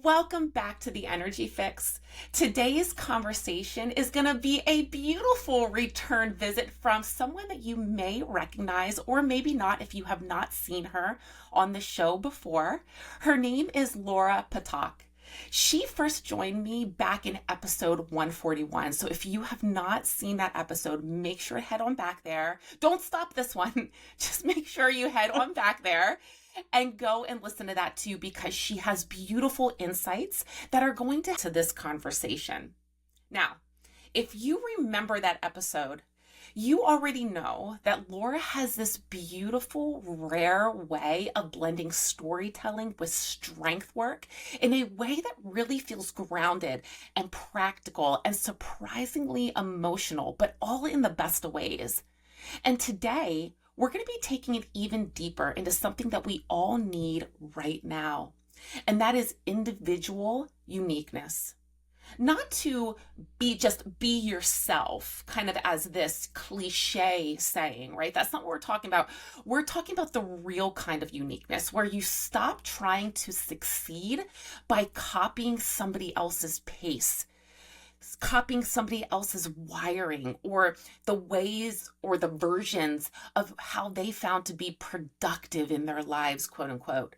Welcome back to the Energy Fix. Today's conversation is going to be a beautiful return visit from someone that you may recognize or maybe not if you have not seen her on the show before. Her name is Laura Patac. She first joined me back in episode 141. So if you have not seen that episode, make sure to head on back there. Don't stop this one. Just make sure you head on back there and go and listen to that too, because she has beautiful insights that are going to this conversation. Now, if you remember that episode, you already know that Laura has this beautiful, rare way of blending storytelling with strength work in a way that really feels grounded and practical and surprisingly emotional, but all in the best of ways. And today, we're going to be taking it even deeper into something that we all need right now, and that is individual uniqueness. Not to be yourself, kind of as this cliche saying, right? That's not what we're talking about. We're talking about the real kind of uniqueness where you stop trying to succeed by copying somebody else's pace, copying somebody else's wiring or the ways or the versions of how they found to be productive in their lives, quote unquote.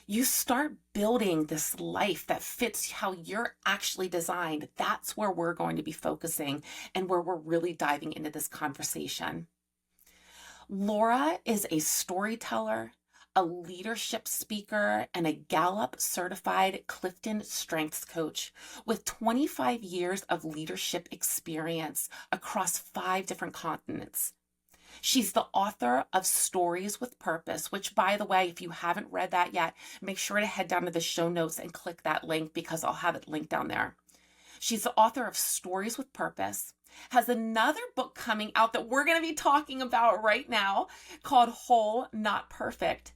You start building this life that fits how you're actually designed. That's where we're going to be focusing and where we're really diving into this conversation. Laura is a storyteller, a leadership speaker, and a Gallup certified Clifton Strengths coach with 25 years of leadership experience across 5 different continents. She's the author of Stories with Purpose, which, by the way, if you haven't read that yet, make sure to head down to the show notes and click that link because I'll have it linked down there. She's the author of Stories with Purpose, has another book coming out that we're going to be talking about right now called Whole, Not Perfect.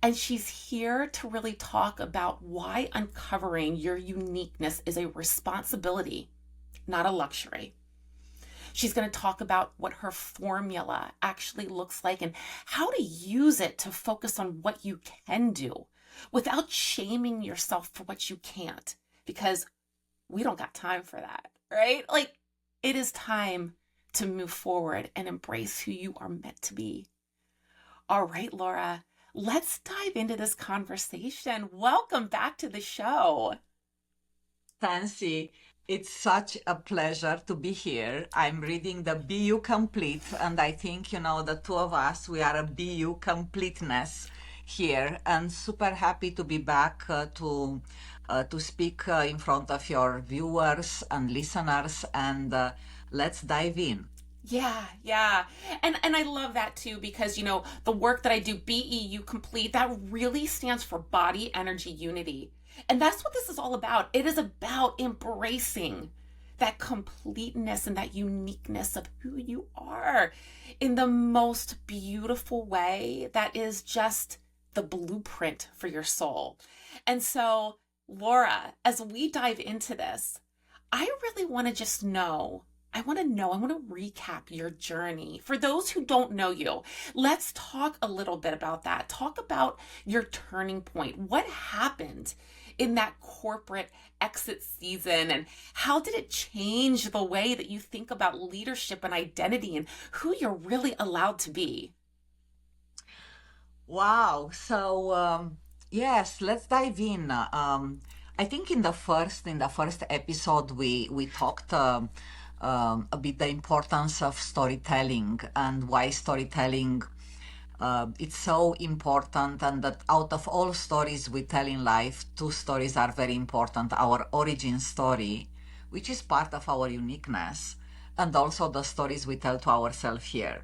And she's here to really talk about why uncovering your uniqueness is a responsibility, not a luxury. She's going to talk about what her formula actually looks like and how to use it to focus on what you can do without shaming yourself for what you can't, because we don't got time for that, right? Like, it is time to move forward and embrace who you are meant to be. All right, Laura, let's dive into this conversation. Welcome back to the show. Fancy. It's such a pleasure to be here. I'm reading the BU Complete, and I think, the two of us, we are a BU completeness here, and super happy to be back to speak in front of your viewers and listeners, and let's dive in. Yeah. And I love that too, because, the work that I do, BEU Complete, that really stands for Body Energy Unity. And that's what this is all about. It is about embracing that completeness and that uniqueness of who you are in the most beautiful way that is just the blueprint for your soul. And so, Laura, as we dive into this, I really want to just know, I want to recap your journey. For those who don't know you, let's talk a little bit about that. Talk about your turning point. What happened in that corporate exit season, and how did it change the way that you think about leadership and identity and who you're really allowed to be? Wow. So, yes, let's dive in. I think in the first episode, we talked a bit the importance of storytelling and why storytelling it's so important, and that out of all stories we tell in life, 2 stories are very important. Our origin story, which is part of our uniqueness, and also the stories we tell to ourselves here.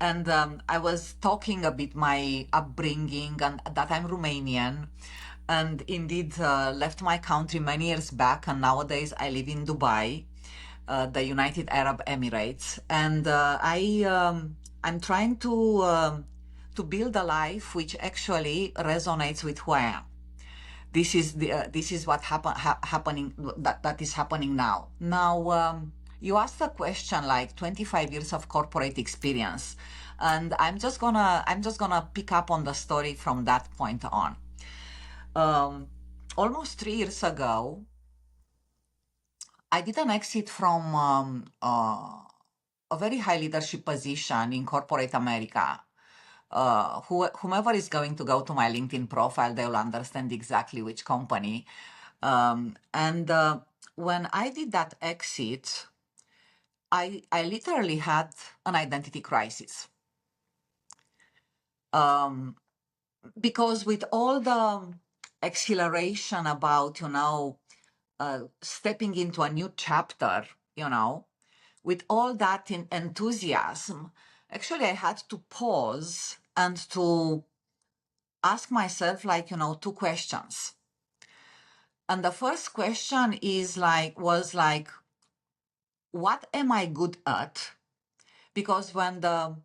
And I was talking a bit my upbringing, and that I'm Romanian, and indeed left my country many years back, and nowadays I live in Dubai, the United Arab Emirates, and I'm trying to build a life which actually resonates with who I am. This is what happening that is happening now. Now, you asked a question like 25 years of corporate experience, and I'm just gonna pick up on the story from that point on. almost 3 years ago, I did an exit from a very high leadership position in corporate America. Whomever is going to go to my LinkedIn profile, they will understand exactly which company. And when I did that exit, I literally had an identity crisis. Because with all the exhilaration about, stepping into a new chapter, with all that enthusiasm, actually I had to pause and to ask myself, like, 2 questions. And the first question was like, what am I good at? Because when the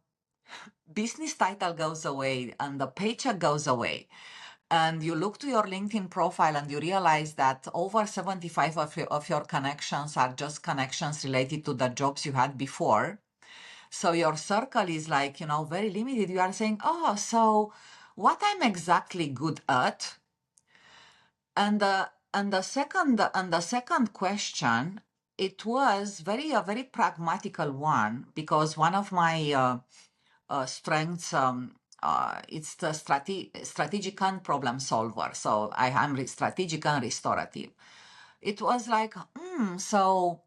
business title goes away and the paycheck goes away, and you look to your LinkedIn profile and you realize that over 75 of your connections are just connections related to the jobs you had before. So your circle is like, very limited. You are saying, oh, so what I'm exactly good at? And the second question, it was a very pragmatical one, because one of my strengths, it's the strategic and problem solver. So I am strategic and restorative. It was like, so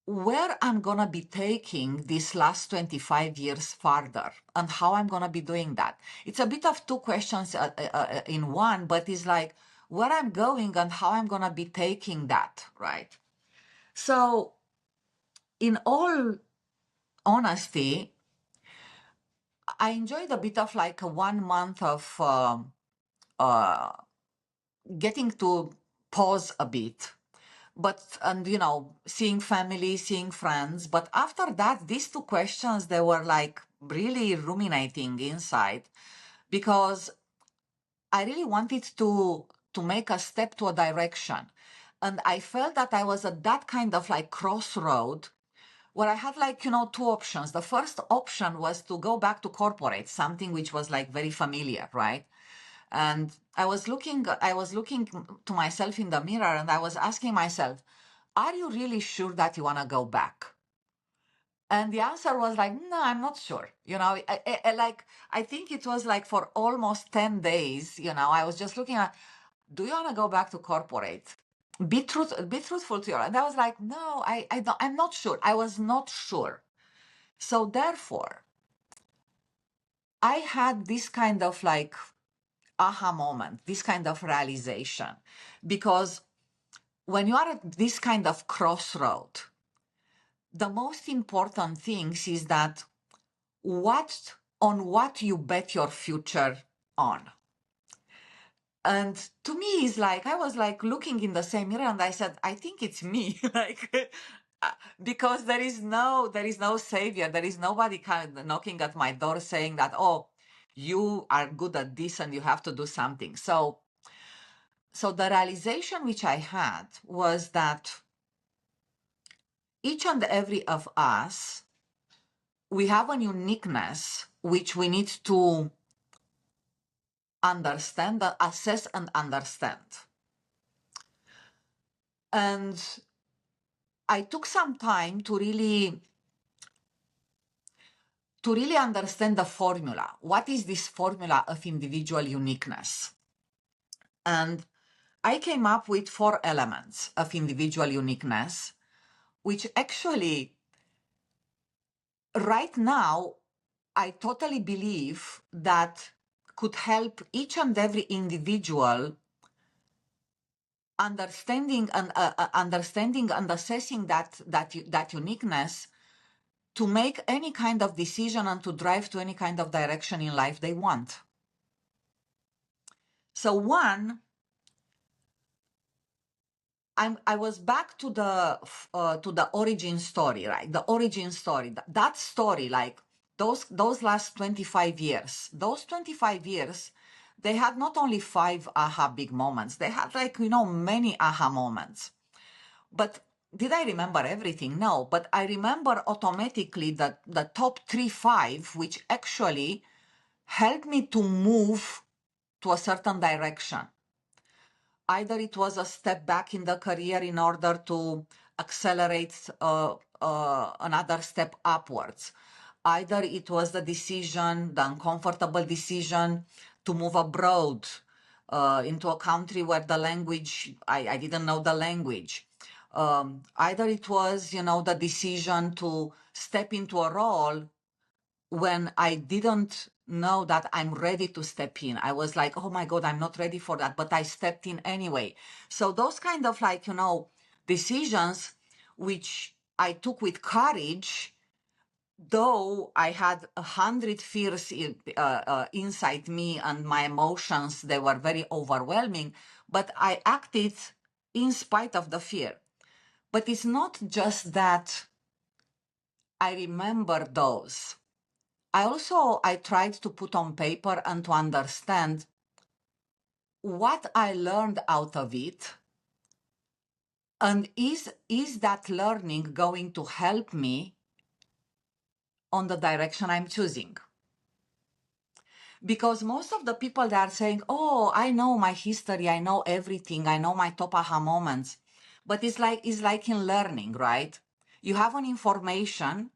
where I'm going to be taking this last 25 years farther, and how I'm going to be doing that. It's a bit of 2 questions in one, but it's like where I'm going and how I'm going to be taking that, right? So in all honesty, I enjoyed a bit of like a 1 month of uh, getting to pause a bit, and seeing family, seeing friends. But after that, these 2 questions, they were like really ruminating inside, because I really wanted to make a step to a direction. And I felt that I was at that kind of like crossroad where I had like, 2 options. The first option was to go back to corporate, something which was like very familiar, right? And I was looking to myself in the mirror, and I was asking myself, are you really sure that you want to go back? And the answer was like, no, I'm not sure. I think it was like for almost 10 days, I was just looking at, do you want to go back to corporate? Be truthful to your, and I was like, no, I don't, I'm not sure. I was not sure. So therefore, I had this kind of like aha moment, this kind of realization, because when you are at this kind of crossroad, the most important things is that what you bet your future on. And to me, it's like I was like looking in the same mirror, and I said, I think it's me. Like, because there is no savior. There is nobody kind of knocking at my door saying that, oh, you are good at this and you have to do something. So the realization which I had was that each and every of us, we have a uniqueness which we need to understand, assess and understand. And I took some time to really understand the formula. What is this formula of individual uniqueness? And I came up with 4 elements of individual uniqueness, which actually right now I totally believe that could help each and every individual understanding and assessing that uniqueness, to make any kind of decision and to drive to any kind of direction in life they want. So one, I was back to the origin story, right? The origin story, that story, like those last 25 years, they had not only 5 aha big moments, they had like, many aha moments. But did I remember everything? No, but I remember automatically that the top 3, 5, which actually helped me to move to a certain direction. Either it was a step back in the career in order to accelerate another step upwards. Either it was the decision, the uncomfortable decision to move abroad into a country where the language, I didn't know the language. Either it was, the decision to step into a role when I didn't know that I'm ready to step in. I was like, oh my God, I'm not ready for that, but I stepped in anyway. So those kind of decisions which I took with courage, though I had 100 fears inside me and my emotions, they were very overwhelming, but I acted in spite of the fear. But it's not just that I remember those. I tried to put on paper and to understand what I learned out of it. And is that learning going to help me on the direction I'm choosing? Because most of the people that are saying, oh, I know my history, I know everything, I know my top aha moments. But it's like in learning, right? You have an information,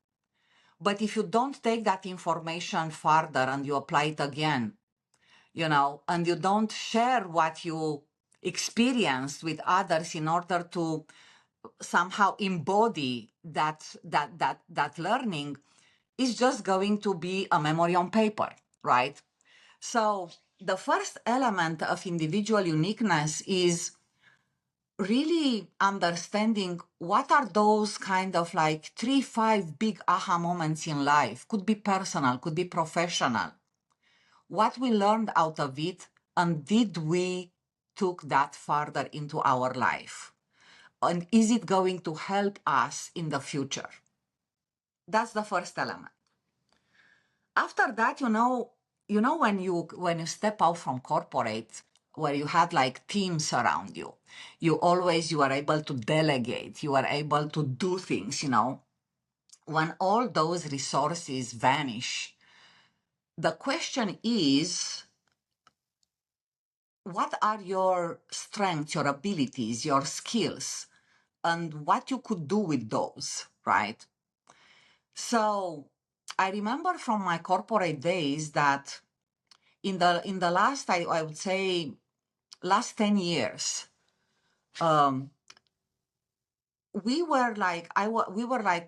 but if you don't take that information further and you apply it again, and you don't share what you experienced with others in order to somehow embody that learning, is just going to be a memory on paper, right? So the first element of individual uniqueness is really understanding what are those kind of 3-5 big aha moments in life. Could be personal, could be professional. What we learned out of it, and did we took that further into our life? And is it going to help us in the future? That's the first element. After that, when you step out from corporate, where you had teams around you, you are able to delegate, you are able to do things, when all those resources vanish, the question is, what are your strengths, your abilities, your skills, and what you could do with those, right? So I remember from my corporate days that in the last, I would say, last 10 years, we were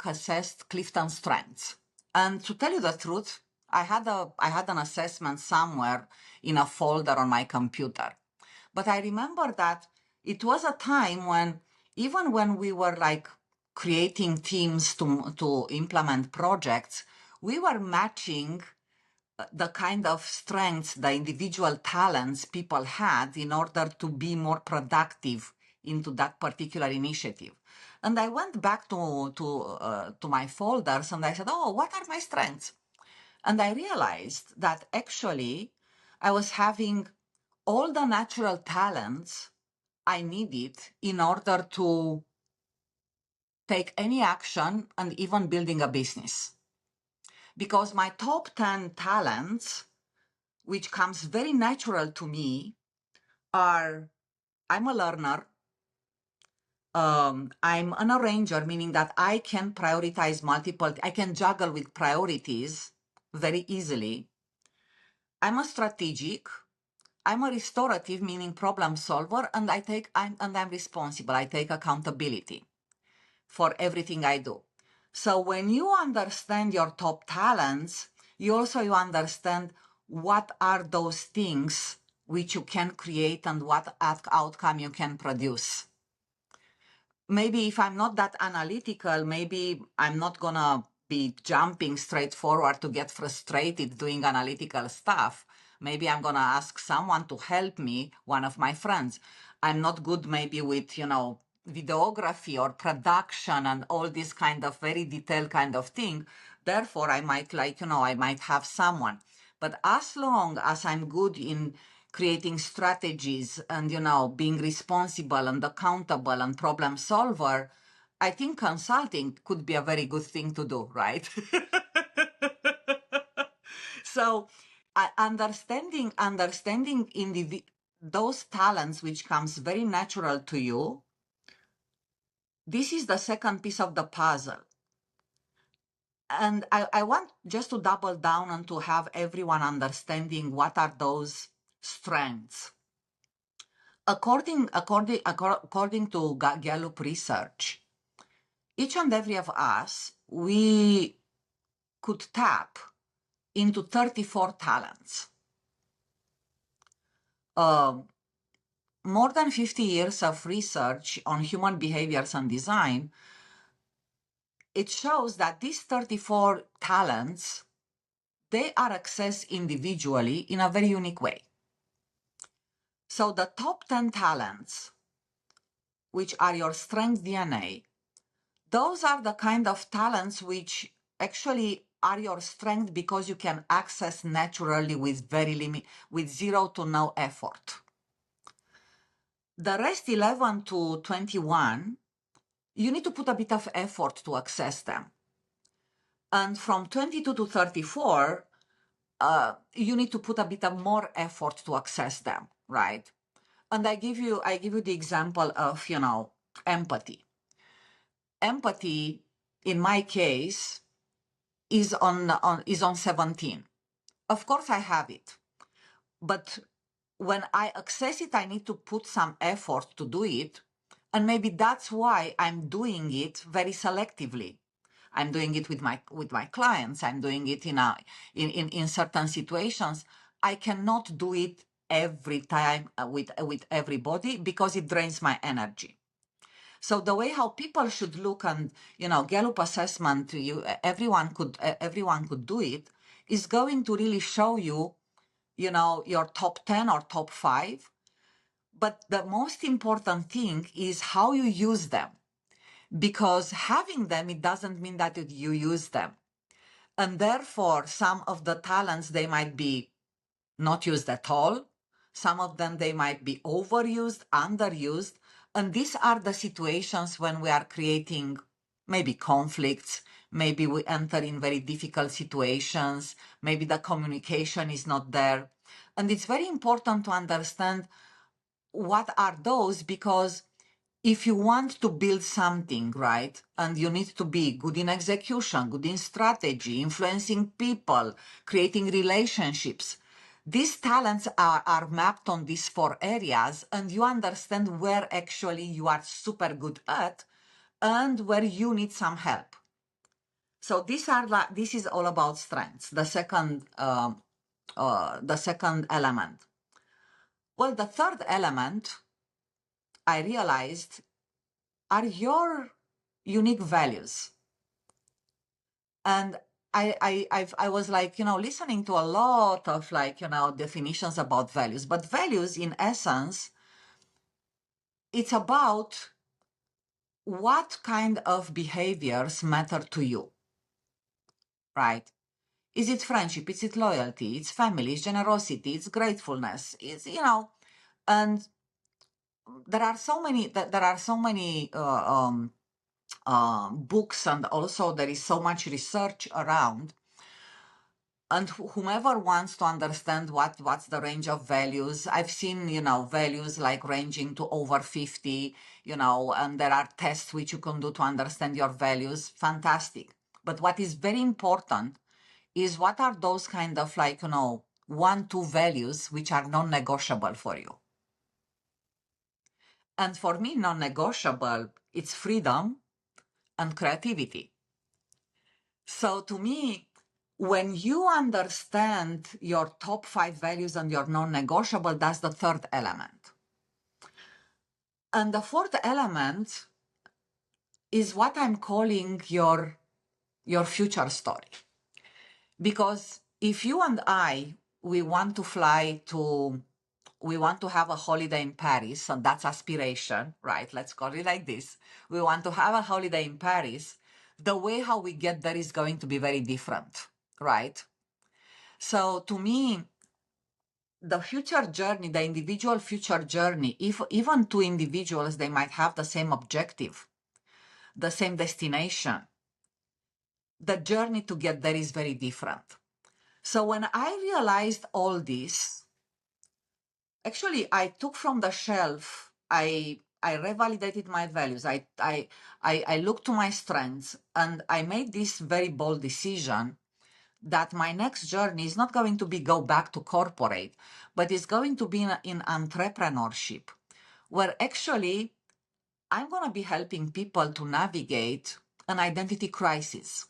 assessed Clifton strengths. And to tell you the truth, I had an assessment somewhere in a folder on my computer. But I remember that it was a time when, even when we were creating teams to implement projects, we were matching the kind of strengths, the individual talents people had in order to be more productive into that particular initiative. And I went back to my folders and I said, oh, what are my strengths? And I realized that actually I was having all the natural talents I needed in order to take any action and even building a business. Because my top 10 talents, which comes very natural to me, are I'm a learner, I'm an arranger, meaning that I can prioritize I can juggle with priorities very easily. I'm a strategic, I'm a restorative, meaning problem solver, and I'm responsible. I take accountability for everything I do. So when you understand your top talents, you understand what are those things which you can create and what outcome you can produce. Maybe if I'm not that analytical, maybe I'm not gonna be jumping straight forward to get frustrated doing analytical stuff. Maybe I'm gonna ask someone to help me, one of my friends. I'm not good maybe with, videography or production and all this kind of very detailed kind of thing. Therefore, I might I might have someone. But as long as I'm good in creating strategies and, being responsible and accountable and problem solver, I think consulting could be a very good thing to do, right? So understanding those talents which comes very natural to you, this is the second piece of the puzzle. And I want just to double down and to have everyone understanding what are those strengths. According to Gallup research, each and every of us, we could tap into 34 talents. More than 50 years of research on human behaviors and design, it shows that these 34 talents, they are accessed individually in a very unique way. So the top 10 talents, which are your strength DNA, those are the kind of talents which actually are your strength because you can access naturally with with 0 to no effort. The rest 11 to 21, you need to put a bit of effort to access them. And from 22 to 34, you need to put a bit of more effort to access them, right? And I give you the example of, empathy. Empathy, in my case, is on 17. Of course, I have it, but when I access it, I need to put some effort to do it, and maybe that's why I'm doing it very selectively. I'm doing it with my clients. I'm doing it in certain situations. I cannot do it every time with everybody because it drains my energy. So the way how people should look, and Gallup assessment, everyone could do it, is going to really show you, your top 10 or top 5. But the most important thing is how you use them, because having them, it doesn't mean that you use them. And therefore, some of the talents, they might be not used at all. Some of them, they might be overused, underused. And these are the situations when we are creating maybe conflicts, maybe we enter in very difficult situations, maybe the communication is not there. And it's very important to understand what are those, because if you want to build something, right, and you need to be good in execution, good in strategy, influencing people, creating relationships, these talents are mapped on these 4 areas, and you understand where actually you are super good at and where you need some help. So this is all about strengths, the second element. Well, the third element, I realized, are your unique values. And I was like, listening to a lot of definitions about values, but values in essence, it's about what kind of behaviors matter to you, right? Is it friendship? Is it loyalty? It's family, it's generosity, it's gratefulness, it's, and there are so many books, and also there is so much research around. And whomever wants to understand what's the range of values, I've seen, values like ranging to over 50, and there are tests which you can do to understand your values. Fantastic. But what is very important is what are those kind of 1, 2 values which are non-negotiable for you. And for me, non-negotiable, it's freedom and creativity. So to me, when you understand your top 5 values and your non-negotiable, that's the third element. And the fourth element is what I'm calling your future story. Because if you and I, we want to have a holiday in Paris, and that's aspiration, right? Let's call it like this. We want to have a holiday in Paris. The way how we get there is going to be very different, right? So to me, the future journey, the individual future journey, if even 2 individuals, they might have the same objective, the same destination, the journey to get there is very different. So when I realized all this, actually I took from the shelf. I revalidated my values. I looked to my strengths, and I made this very bold decision that my next journey is not going to be go back to corporate, but it's going to be in entrepreneurship, where actually I'm going to be helping people to navigate an identity crisis,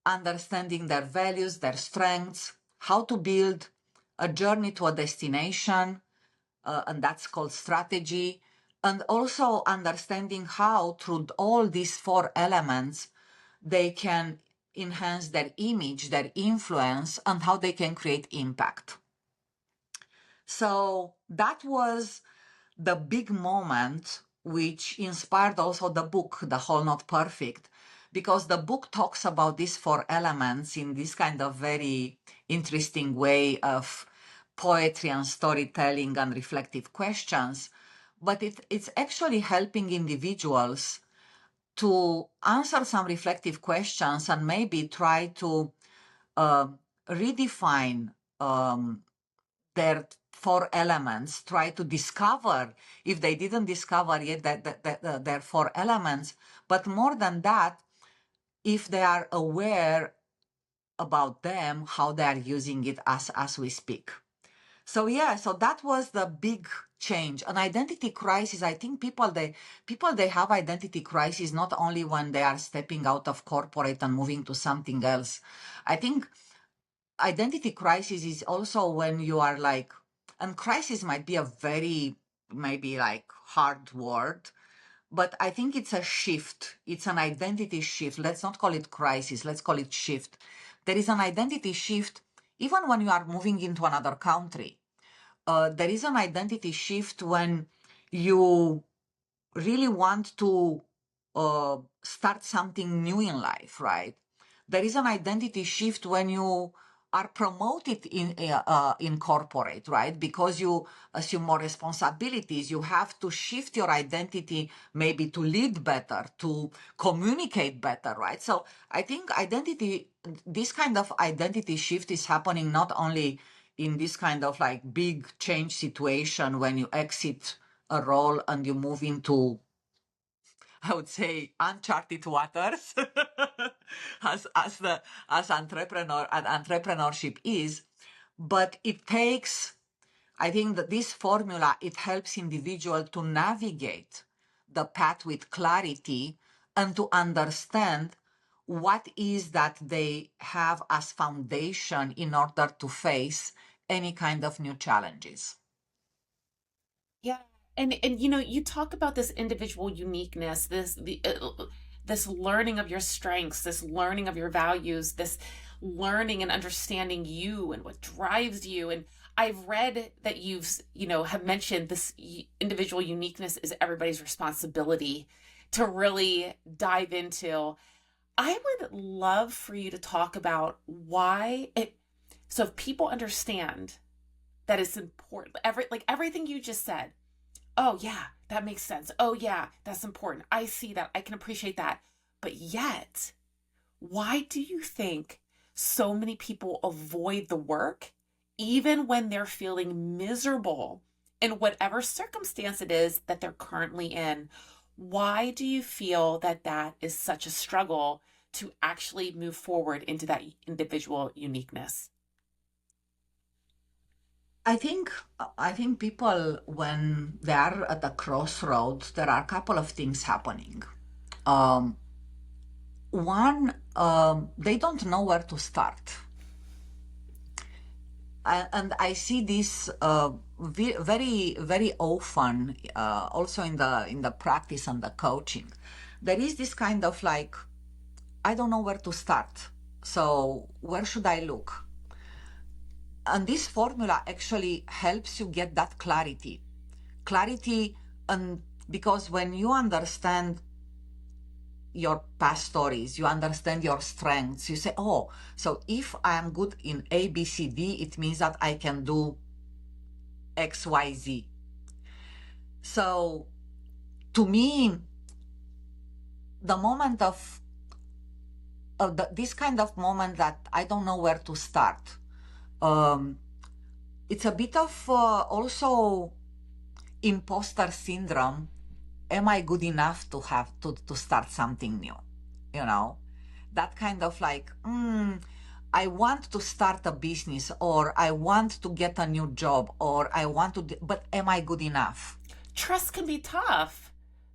understanding their values, their strengths, how to build a journey to a destination, and that's called strategy, and also understanding how through all these four elements they can enhance their image, their influence, and how they can create impact. So that was the big moment which inspired also the book, The Whole Not Perfect, because the book talks about these four elements in this kind of very interesting way of poetry and storytelling and reflective questions. But it's actually helping individuals to answer some reflective questions and maybe try to uh, redefine their four elements, try to discover, if they didn't discover yet, that their four elements. But more than that, if they are aware about them, how they are using it as we speak. So yeah, so that was the big change. An identity crisis. I think people they have identity crisis not only when they are stepping out of corporate and moving to something else. I think identity crisis is also when you are like, and crisis might be a very maybe like hard word, but I think it's a shift. It's an identity shift. Let's not call it crisis. Let's call it shift. There is an identity shift even when you are moving into another country. There is an identity shift when you really want to start something new in life, right? There is an identity shift when you are promoted in corporate, right? Because you assume more responsibilities, you have to shift your identity maybe to lead better, to communicate better, right? So I think this kind of identity shift is happening not only in this kind of like big change situation when you exit a role and you move into, I would say, uncharted waters, as entrepreneurship is, but it takes. I think that this formula, it helps individual to navigate the path with clarity and to understand what is that they have as foundation in order to face any kind of new challenges. Yeah. And you talk about this individual uniqueness, this learning of your strengths, this learning of your values, this learning and understanding you and what drives you. And I've read that have mentioned this individual uniqueness is everybody's responsibility to really dive into. I would love for you to talk about why it, so if people understand that it's important, everything you just said. Oh, yeah, that makes sense. Oh, yeah, that's important. I see that. I can appreciate that. But yet, why do you think so many people avoid the work, even when they're feeling miserable in whatever circumstance it is that they're currently in? Why do you feel that that is such a struggle to actually move forward into that individual uniqueness? I think people, when they are at the crossroads, there are a couple of things happening. Um, One, they don't know where to start. And I see this very, very often, also in the practice and the coaching. There is this kind of like, I don't know where to start. So where should I look? And this formula actually helps you get that clarity. Clarity, and because when you understand your past stories, you understand your strengths, you say, oh, so if I am good in A, B, C, D, it means that I can do X, Y, Z. So to me, the moment of this kind of moment that I don't know where to start, um, it's a bit of also imposter syndrome. Am I good enough to have to start something new? You know, that kind of like, I want to start a business, or I want to get a new job, or I want to, but am I good enough? Trust can be tough.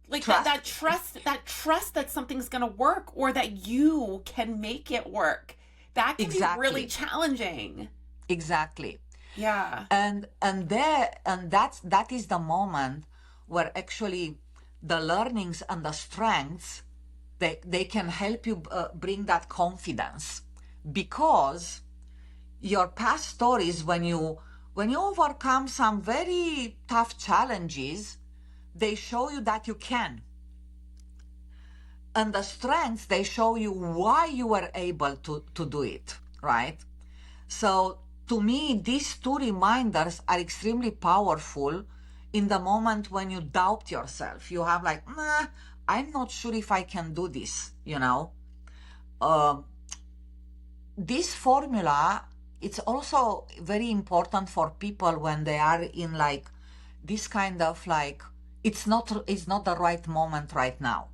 Like that Trust. that trust that trust that something's going to work or that you can make it work. That can be really Exactly. challenging. Exactly. Yeah. And that is the moment where actually the learnings and the strengths, they can help you bring that confidence, because your past stories, when you overcome some very tough challenges, they show you that you can, and the strengths, they show you why you were able to do it, right? So to me, these two reminders are extremely powerful in the moment when you doubt yourself. You have like, nah, I'm not sure if I can do this, you know. This formula, it's also very important for people when they are in like this kind of like, it's not the right moment right now.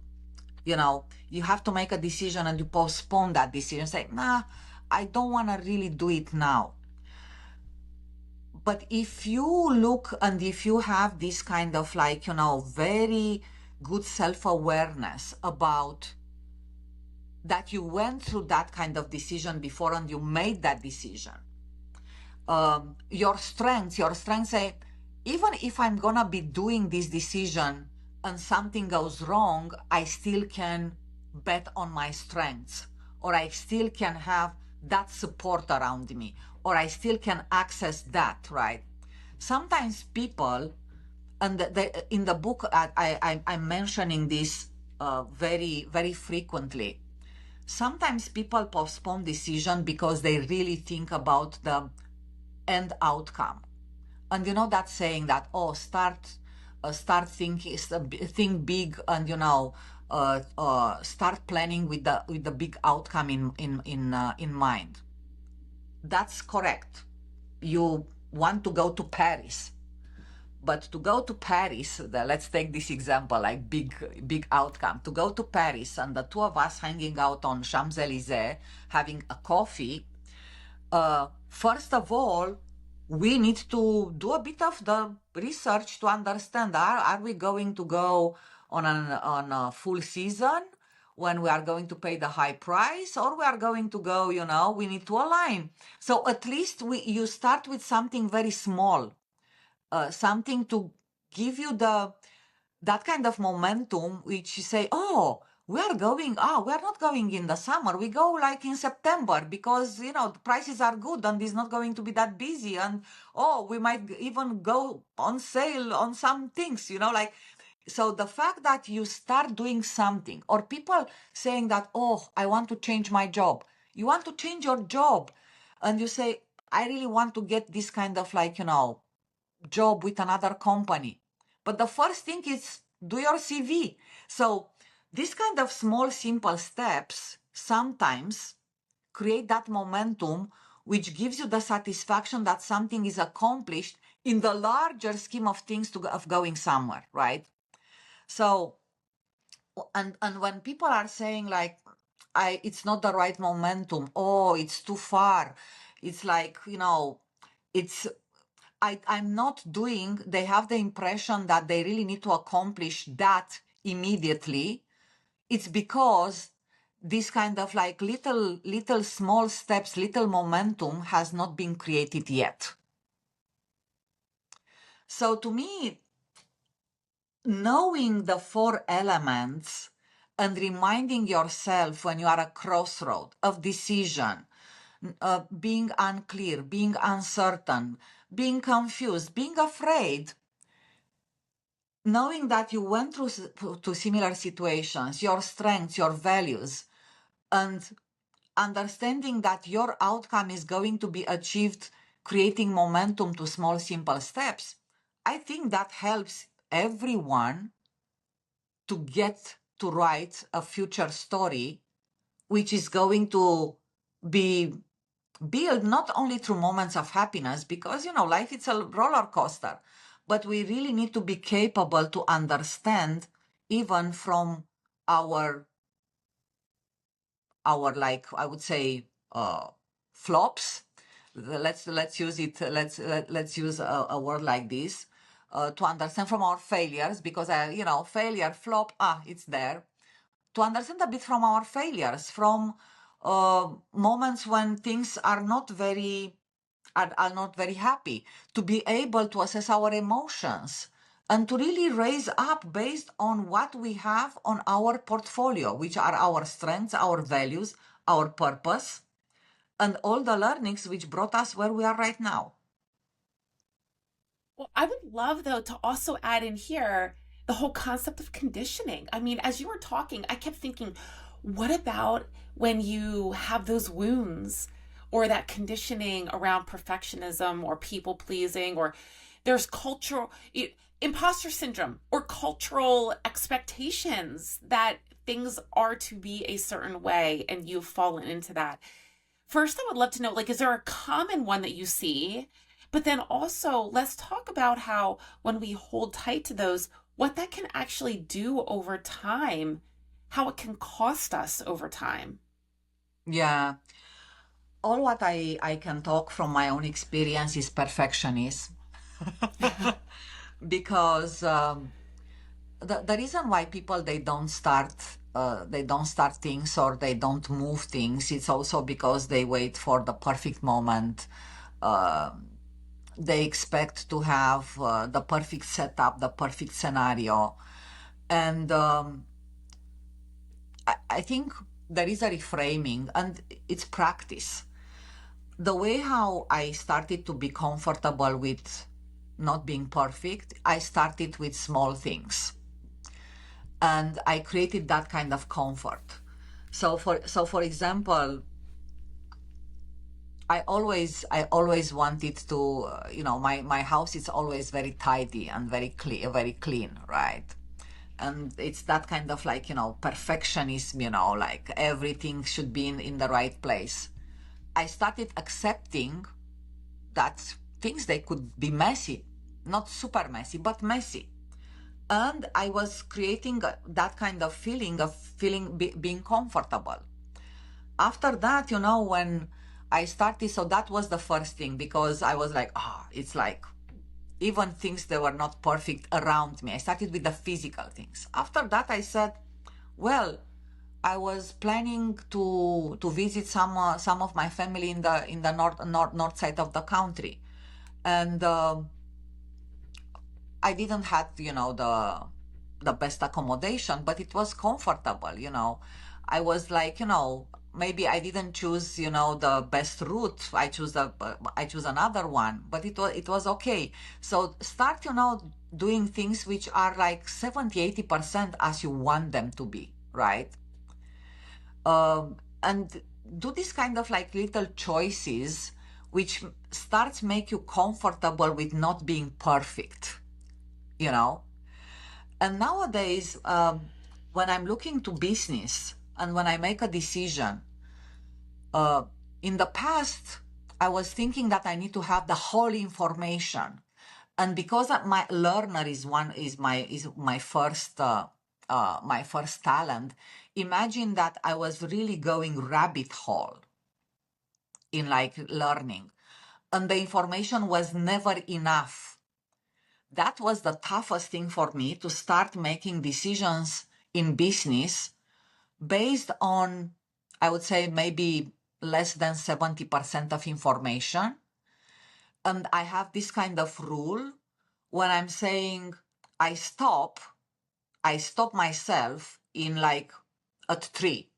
You know, you have to make a decision and you postpone that decision. Say, nah, I don't want to really do it now. But if you look and if you have this kind of like, very good self-awareness about that you went through that kind of decision before and you made that decision, your strengths say, even if I'm gonna be doing this decision and something goes wrong, I still can bet on my strengths, or I still can have that support around me, or I still can access that, right? Sometimes people, and in the book, I'm mentioning this very, very frequently. Sometimes people postpone decision because they really think about the end outcome. And that saying that, oh, start thinking, think big, and start planning with the big outcome in mind. That's correct. You want to go to Paris, but to go to Paris, let's take this example, like big outcome. To go to Paris and the two of us hanging out on Champs-Élysées, having a coffee, first of all, we need to do a bit of the research to understand, are we going to go on a full season when we are going to pay the high price, or we are going to go, we need to align. So at least you start with something very small, something to give you that kind of momentum, which you say, oh, we are not going in the summer. We go like in September because, the prices are good and it's not going to be that busy. And, oh, we might even go on sale on some things, like, so the fact that you start doing something, or people saying that, oh, I want to change my job. You want to change your job and you say, I really want to get this kind of like, job with another company. But the first thing is do your CV. So this kind of small, simple steps sometimes create that momentum, which gives you the satisfaction that something is accomplished in the larger scheme of things of going somewhere, right? So, and when people are saying like, it's not the right momentum, oh, it's too far, it's like, it's I'm not doing, they have the impression that they really need to accomplish that immediately. It's because this kind of like little small steps, little momentum has not been created yet. So to me, knowing the four elements and reminding yourself when you are at a crossroad of decision, being unclear, being uncertain, being confused, being afraid, knowing that you went through to similar situations, your strengths, your values, and understanding that your outcome is going to be achieved, creating momentum to small, simple steps, I think that helps everyone to get to write a future story, which is going to be build not only through moments of happiness, because, life is a roller coaster, but we really need to be capable to understand even from our like, I would say, flops. Let's use it. Let's use a word like this, to understand from our failures, because failure, flop, it's there. To understand a bit from our failures, from moments when things are not very are not very happy, to be able to assess our emotions and to really raise up based on what we have on our portfolio, which are our strengths, our values, our purpose, and all the learnings which brought us where we are right now. Well, I would love, though, to also add in here the whole concept of conditioning. I mean, as you were talking, I kept thinking, what about when you have those wounds or that conditioning around perfectionism or people pleasing, or there's imposter syndrome or cultural expectations that things are to be a certain way and you've fallen into that? First, I would love to know, like, is there a common one that you see? But then also, let's talk about how when we hold tight to those, what that can actually do over time, how it can cost us over time. Yeah. All what I can talk from my own experience is perfectionism. Because the reason why people they don't start things or they don't move things, it's also because they wait for the perfect moment. uh, they expect to have the perfect setup, the perfect scenario. And I think there is a reframing, and it's practice. The way how I started to be comfortable with not being perfect, I started with small things, and I created that kind of comfort. So for example, I always wanted to, my house is always very tidy and very clean, right? And it's that kind of like, perfectionism, like everything should be in the right place. I started accepting that things, they could be messy, not super messy, but messy. And I was creating that kind of being comfortable. After that, when I started, so that was the first thing, because I was like, it's like even things that were not perfect around me. I started with the physical things. After that, I said, well, I was planning to visit some of my family in the north side of the country, and I didn't have, the best accommodation, but it was comfortable. I was like, maybe I didn't choose, the best route. I choose another one, but it was okay. So start, doing things which are like 70-80% as you want them to be, right? And do this kind of like little choices which starts make you comfortable with not being perfect, you know and nowadays, when I'm looking to business and when I make a decision, uh, in the past, I was thinking that I need to have the whole information. And because my learner is my first talent, imagine that I was really going rabbit hole in like learning, and the information was never enough. That was the toughest thing for me, to start making decisions in business based on, I would say, maybe less than 70% of information. And I have this kind of rule: when I'm saying I stop, I stop myself in like at 3.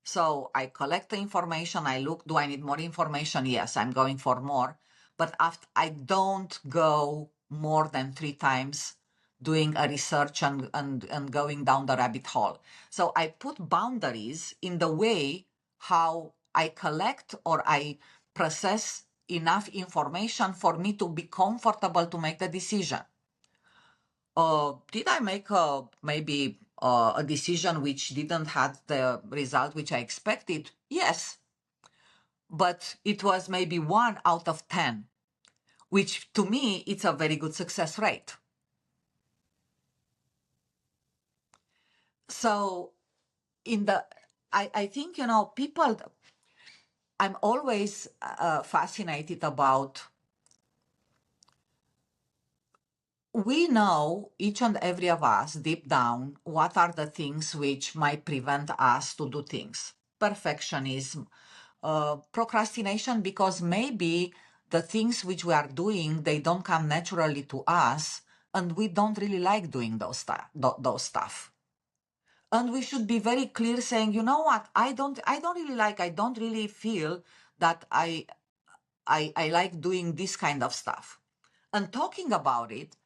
So I collect the information, I look, do I need more information? Yes, I'm going for more. But after, I don't go more than 3 times doing a research and going down the rabbit hole. So I put boundaries in the way how I collect or I process enough information for me to be comfortable to make the decision. Did I make maybe a decision which didn't have the result which I expected? Yes. but it was maybe 1 out of 10, which to me, it's a very good success rate. So I think, people, I'm always fascinated about, we know, each and every of us deep down, what are the things which might prevent us to do things. Perfectionism, procrastination, because maybe the things which we are doing, they don't come naturally to us, and we don't really like doing those stuff. And we should be very clear saying, you know what, I don't really feel that I like doing this kind of stuff. And talking about it,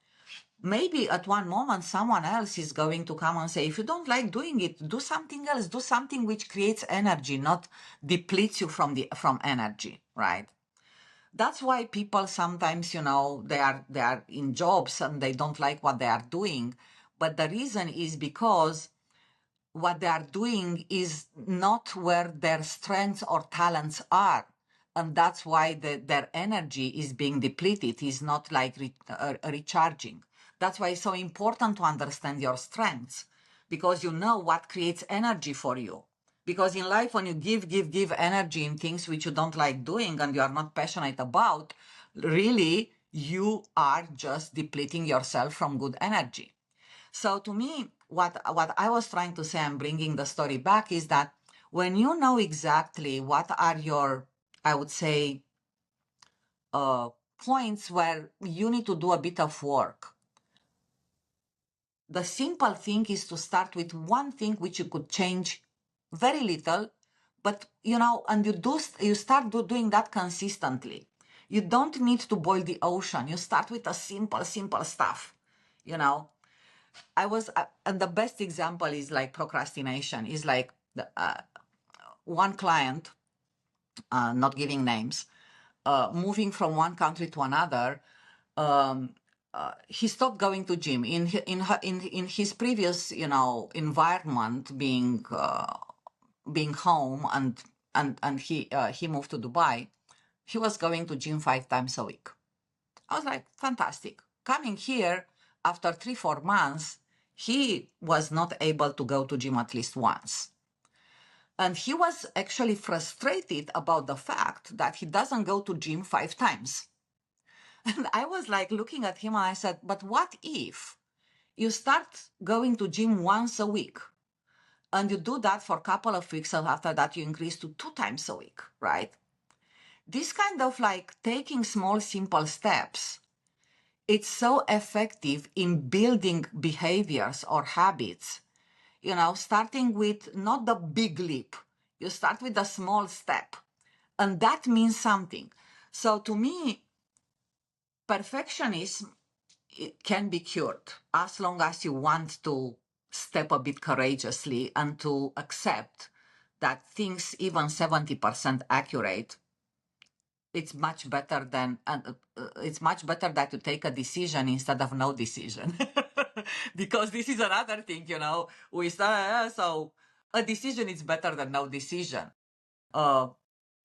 maybe at one moment someone else is going to come and say, if you don't like doing it, do something else, do something which creates energy, not depletes you from energy, right? That's why people sometimes, they are in jobs and they don't like what they are doing. But the reason is because what they are doing is not where their strengths or talents are. And that's why their energy is being depleted, is not like recharging. That's why it's so important to understand your strengths, because you know what creates energy for you. Because in life, when you give energy in things which you don't like doing and you are not passionate about, really, you are just depleting yourself from good energy. So to me, what I was trying to say, I'm bringing the story back, is that when you know exactly what are your, I would say, points where you need to do a bit of work, the simple thing is to start with one thing which you could change very little, but and you start doing that consistently. You don't need to boil the ocean. You start with a simple stuff, and the best example is like procrastination. Is like one client, not giving names, moving from one country to another. He stopped going to gym in his previous, environment, being home, and he moved to Dubai. He was going to gym 5 times a week. I was like, fantastic. Coming here after 3-4 months, he was not able to go to gym at least once. And he was actually frustrated about the fact that he doesn't go to gym 5 times. And I was like looking at him and I said, but what if you start going to gym once a week and you do that for a couple of weeks, and after that you increase to 2 times a week, right? This kind of like taking small, simple steps, it's so effective in building behaviors or habits, starting with not the big leap. You start with a small step, and that means something. So to me, perfectionism, it can be cured as long as you want to step a bit courageously and to accept that things even 70% accurate, it's much better than it's much better that you take a decision instead of no decision. Because this is another thing, we start, so a decision is better than no decision.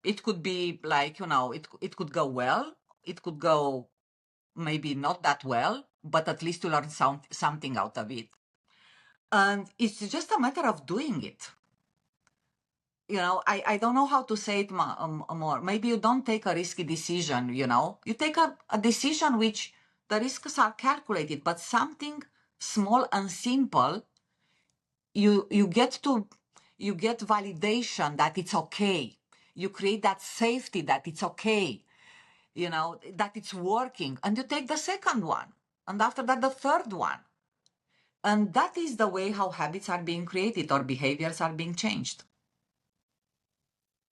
It could be like, it could go well, it could go maybe not that well, but at least you learn something out of it. And it's just a matter of doing it. I don't know how to say it more. Maybe you don't take a risky decision, you take a decision which the risks are calculated, but something small and simple, you get validation that it's okay. You create that safety that it's okay, that it's working, and you take the second one, and after that the third one. And that is the way how habits are being created or behaviors are being changed.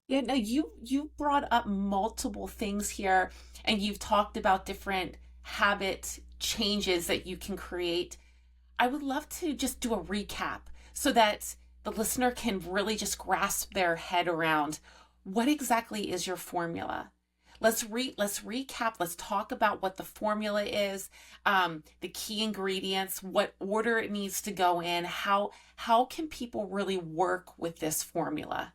Yeah, no, you brought up multiple things here, and you've talked about different habit changes that you can create. I would love to just do a recap so that the listener can really just grasp their head around what exactly is your formula. Let's recap. Let's talk about what the formula is, the key ingredients, what order it needs to go in. How can people really work with this formula?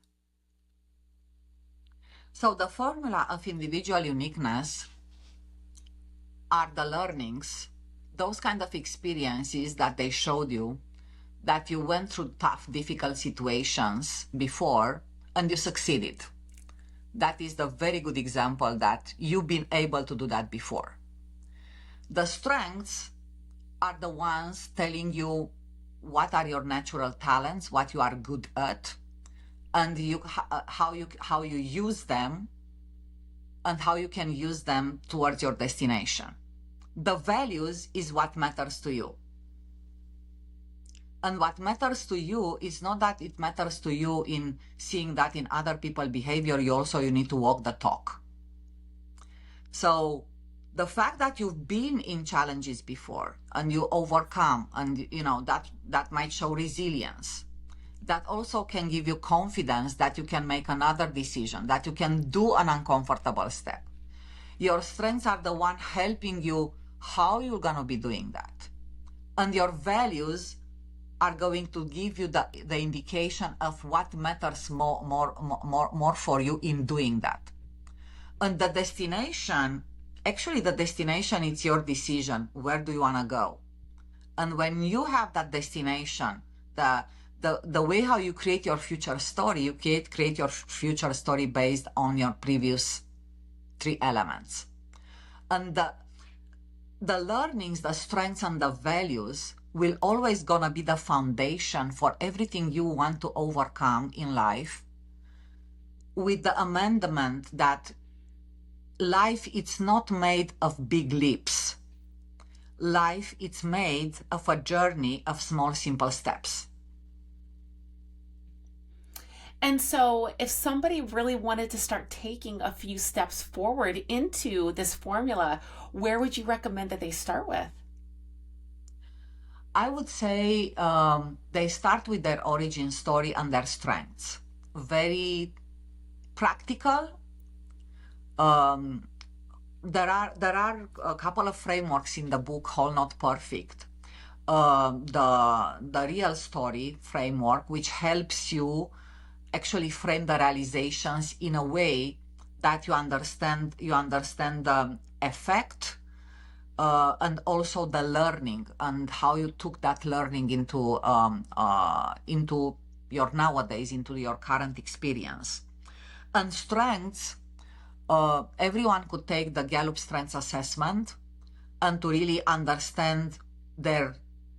So the formula of individual uniqueness are the learnings, those kind of experiences that they showed you, that you went through tough, difficult situations before and you succeeded. That is the very good example that you've been able to do that before. The strengths are the ones telling you what are your natural talents, what you are good at, and how you use them and how you can use them towards your destination. The values is what matters to you. And what matters to you is not that it matters to you in seeing that in other people's behavior, you need to walk the talk. So the fact that you've been in challenges before and you overcome, and that might show resilience. That also can give you confidence that you can make another decision, that you can do an uncomfortable step. Your strengths are the one helping you how you're going to be doing that. And your values are going to give you the indication of what matters more for you in doing that. And the destination, actually the destination, it's your decision. Where do you want to go? And when you have that destination, the way how you create your future story, you create your future story based on your previous 3 elements. And the learnings, the strengths, and the values will always gonna be the foundation for everything you want to overcome in life, with the amendment that life, it's not made of big leaps. Life, it's made of a journey of small, simple steps. And so if somebody really wanted to start taking a few steps forward into this formula, where would you recommend that they start with? I would say they start with their origin story and their strengths. Very practical. There are a couple of frameworks in the book, Whole Not Perfect. The real story framework, which helps you actually frame the realizations in a way that you understand the effect and also the learning and how you took that learning into your nowadays, into your current experience. And strengths, everyone could take the Gallup Strengths Assessment and to really understand their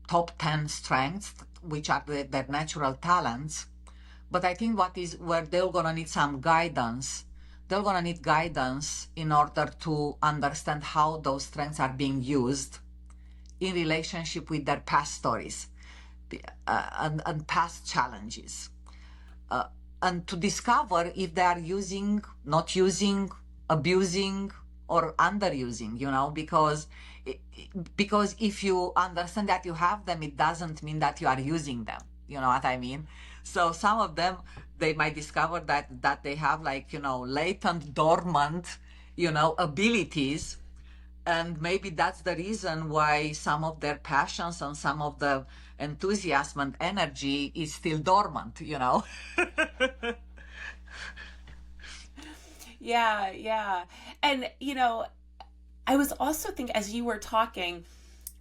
top 10 strengths, which are their natural talents. But I think where they're going to need some guidance, they're going to need guidance in order to understand how those strengths are being used in relationship with their past stories and past challenges. And to discover if they are using, not using, abusing, or underusing, because if you understand that you have them, it doesn't mean that you are using them. You know what I mean? So some of them, they might discover that they have latent, dormant, abilities. And maybe that's the reason why some of their passions and some of the enthusiasm and energy is still dormant, Yeah. And, I was also thinking, as you were talking,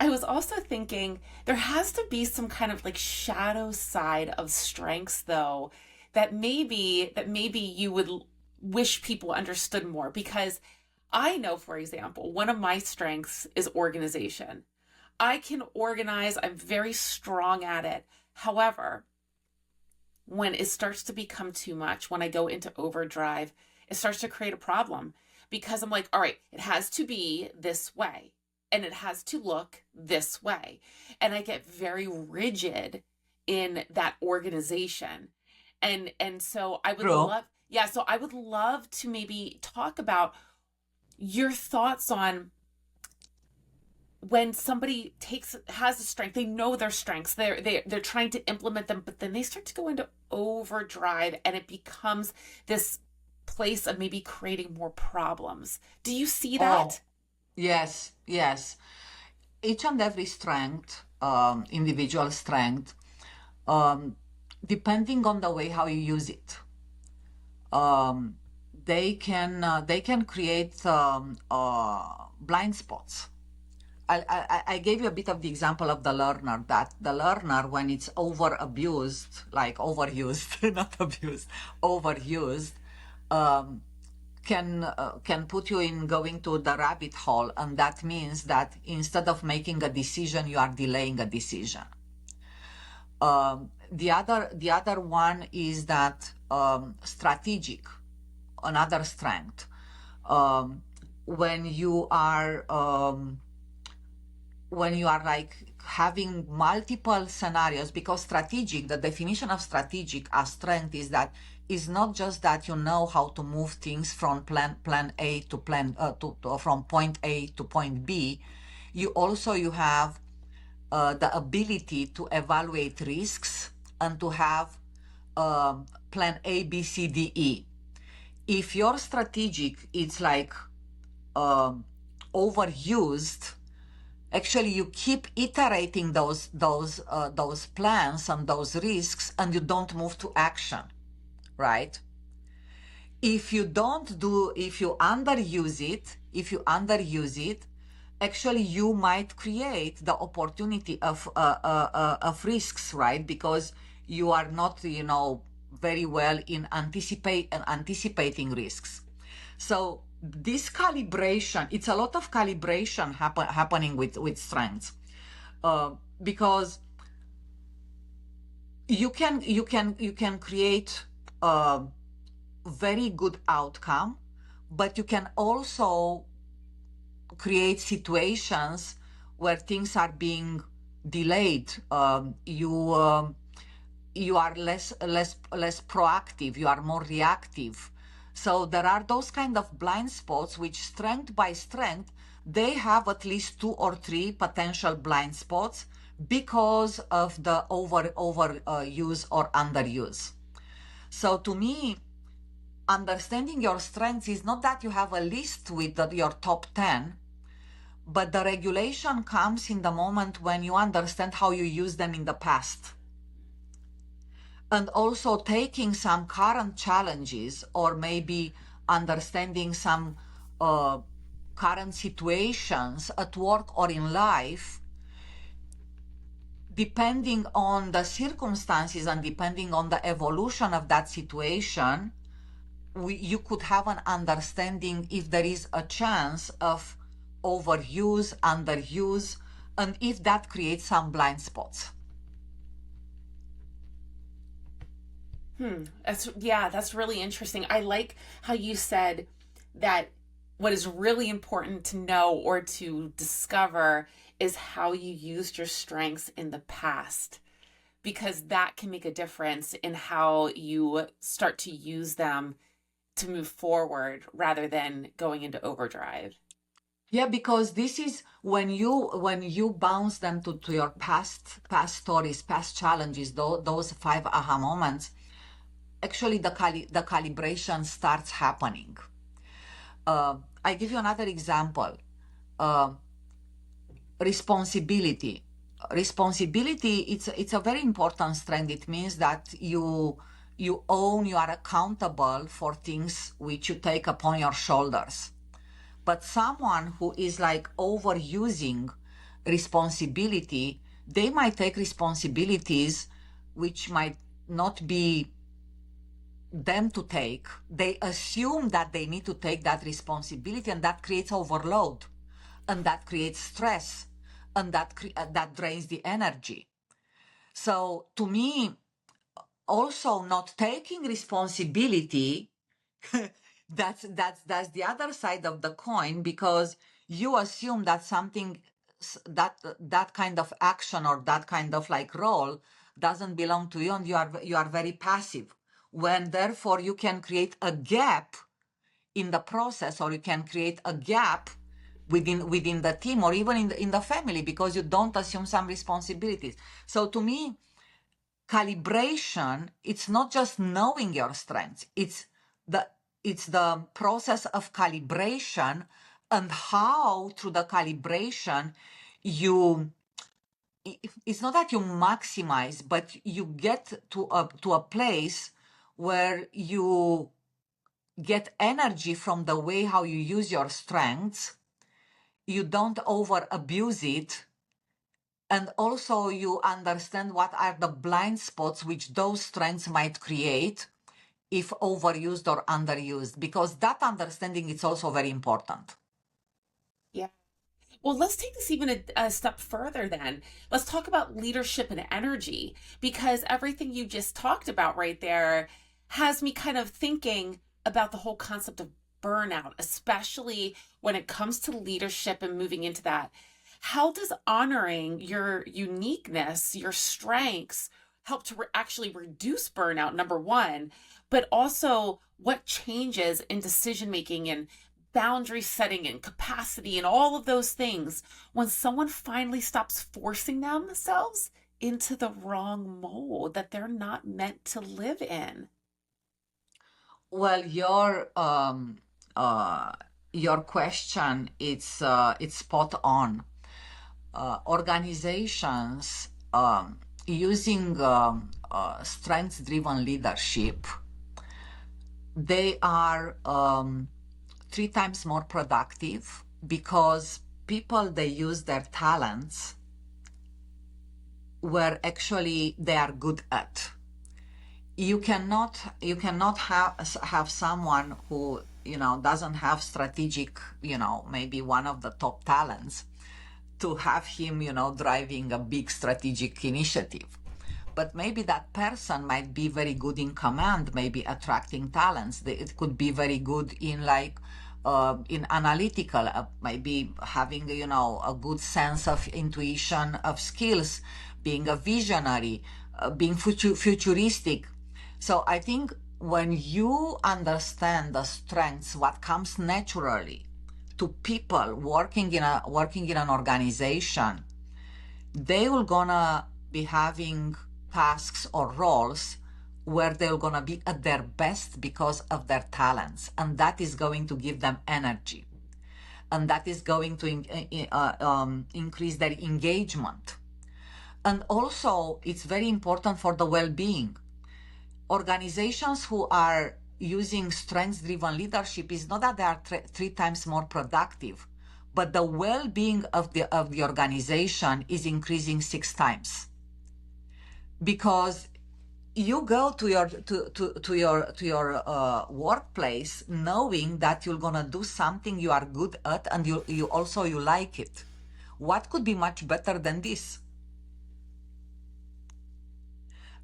I was also thinking there has to be some kind of shadow side of strengths, though, that maybe you would wish people understood more. Because I know, for example, one of my strengths is organization. I can organize, I'm very strong at it. However, when it starts to become too much, when I go into overdrive, it starts to create a problem because I'm like, all right, it has to be this way and it has to look this way. And I get very rigid in that organization. And so I would love, yeah, so I would love to maybe talk about your thoughts on when somebody has a strength, they know their strengths, they're trying to implement them, but then they start to go into overdrive and it becomes this place of maybe creating more problems. Do you see that? Yes. Each and every strength, individual strength, depending on the way how you use it, they can create blind spots. I gave you a bit of the example of the learner, that the learner, when it's over abused, like overused, not abused, overused, can put you in going to the rabbit hole, and that means that instead of making a decision, you are delaying a decision. The other one is that strategic, another strength. When you are like having multiple scenarios, because strategic, the definition of strategic as strength is that is not just that you know how to move things from plan A to from point A to point B. You have the ability to evaluate risks and to have plan A, B, C, D, E. If your strategic is like overused, actually you keep iterating those plans and those risks, and you don't move to action, right? If you underuse it, actually you might create the opportunity of risks, right? Because you are not, very well in anticipating risks. So this calibration, it's a lot of calibration happening with strengths, because you can create a very good outcome, but you can also create situations where things are being delayed. You are less proactive. You are more reactive. So there are those kind of blind spots which, strength by strength, they have at least 2 or 3 potential blind spots because of the overuse or underuse. So to me, understanding your strengths is not that you have a list with your top 10, but the regulation comes in the moment when you understand how you use them in the past. And also taking some current challenges, or maybe understanding some current situations at work or in life, depending on the circumstances and depending on the evolution of that situation, you could have an understanding if there is a chance of overuse, underuse, and if that creates some blind spots. That's really interesting. I like how you said that what is really important to know or to discover is how you used your strengths in the past, because that can make a difference in how you start to use them to move forward rather than going into overdrive. Yeah, because this is when you bounce them to your past stories, past challenges, those 5 aha moments, actually the calibration starts happening. I give you another example. Responsibility. It's a very important strength. It means that you are accountable for things which you take upon your shoulders. But someone who is like overusing responsibility, they might take responsibilities which might not be them to take. They assume that they need to take that responsibility, and that creates overload, and that creates stress, and that drains the energy. So to me, also not taking responsibility, that's the other side of the coin, because you assume that something, that kind of action or that kind of like role doesn't belong to you, and you are very passive, when therefore you can create a gap in the process, or you can create a gap within the team, or even in the family, because you don't assume some responsibilities. So to me, calibration, it's not just knowing your strengths, it's the process of calibration, and how through the calibration it's not that you maximize, but you get to a place where you get energy from the way how you use your strengths. You don't over abuse it. And also you understand what are the blind spots which those strengths might create if overused or underused, because that understanding is also very important. Yeah. Well, let's take this even a step further then. Let's talk about leadership and energy, because everything you just talked about right there has me kind of thinking about the whole concept of burnout, especially when it comes to leadership and moving into that. How does honoring your uniqueness, your strengths, help to actually reduce burnout, number one, but also what changes in decision making and boundary setting and capacity and all of those things when someone finally stops forcing themselves into the wrong mold that they're not meant to live in? Well, your question it's spot on. Organizations using strengths-driven leadership, they are 3 times more productive because people they use their talents where actually they are good at. You cannot have someone who doesn't have strategic, maybe one of the top talents, to have him driving a big strategic initiative. But maybe that person might be very good in command, maybe attracting talents. It could be very good in in analytical, maybe having a good sense of intuition, of skills, being a visionary, being futuristic. So I think when you understand the strengths, what comes naturally to people working in an organization, they will gonna be having tasks or roles where they're gonna be at their best because of their talents, and that is going to give them energy, and that is going to increase their engagement. And also, it's very important for the well-being. Organizations who are using strengths-driven leadership is not that they are 3 times more productive, but the well-being of the organization is increasing 6 times, because you go to your workplace knowing that you're gonna do something you are good at, and you also you like it. What could be much better than this?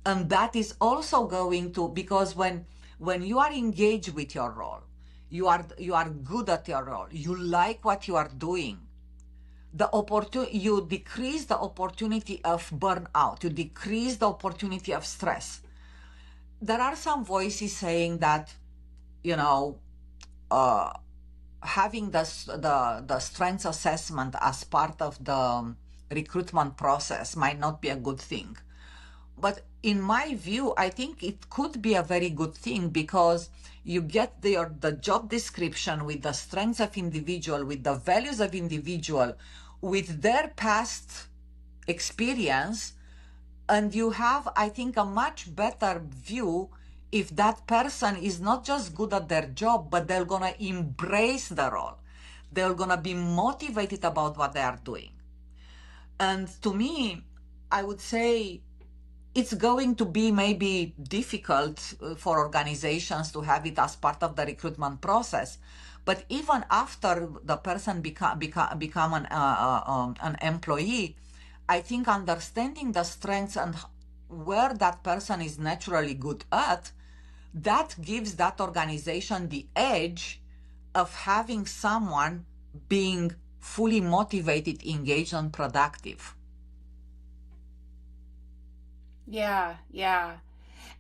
And that is also going to, because when you are engaged with your role, you are good at your role, you like what you are doing, you decrease the opportunity of burnout, you decrease the opportunity of stress. There are some voices saying that having the strengths assessment as part of the recruitment process might not be a good thing. But in my view, I think it could be a very good thing, because you get the job description with the strengths of individual, with the values of individual, with their past experience, and you have, I think, a much better view if that person is not just good at their job, but they're gonna embrace the role. They're gonna be motivated about what they are doing. And to me, I would say it's going to be maybe difficult for organizations to have it as part of the recruitment process. But even after the person become an employee, I think understanding the strengths and where that person is naturally good at, that gives that organization the edge of having someone being fully motivated, engaged, and productive. Yeah, yeah.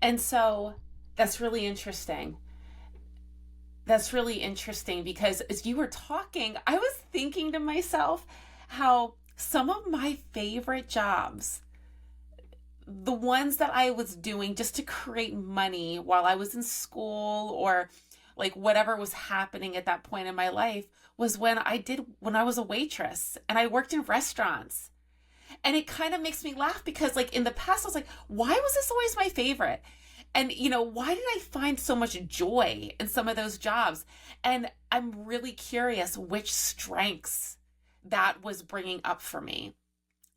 And so that's really interesting. That's really interesting because as you were talking, I was thinking to myself how some of my favorite jobs, the ones that I was doing just to create money while I was in school or like whatever was happening at that point in my life, was when I was a waitress and I worked in restaurants. And it kind of makes me laugh because like in the past I was like, why was this always my favorite? And, why did I find so much joy in some of those jobs? And I'm really curious which strengths that was bringing up for me.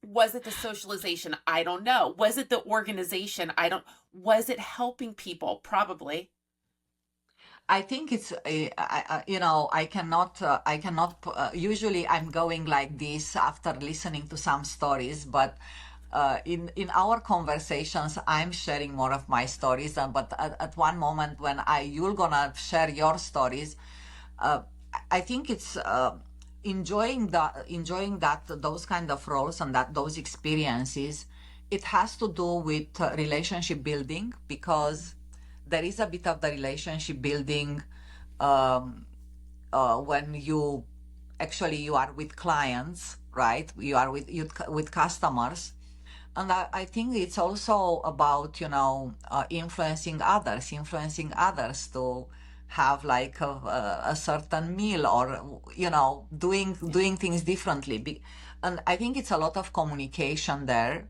Was it the socialization? I don't know. Was it the organization? I don't. Was it helping people? Probably. I think it's, I cannot, usually I'm going like this after listening to some stories, but in our conversations, I'm sharing more of my stories. But at one moment when you're gonna share your stories, uh, I think it's enjoying that those kind of roles and that those experiences. It has to do with relationship building, because there is a bit of the relationship building um, when you are with clients, right? You are with customers, and I think it's also about influencing others to have like a certain meal, or doing things differently. And I think it's a lot of communication there,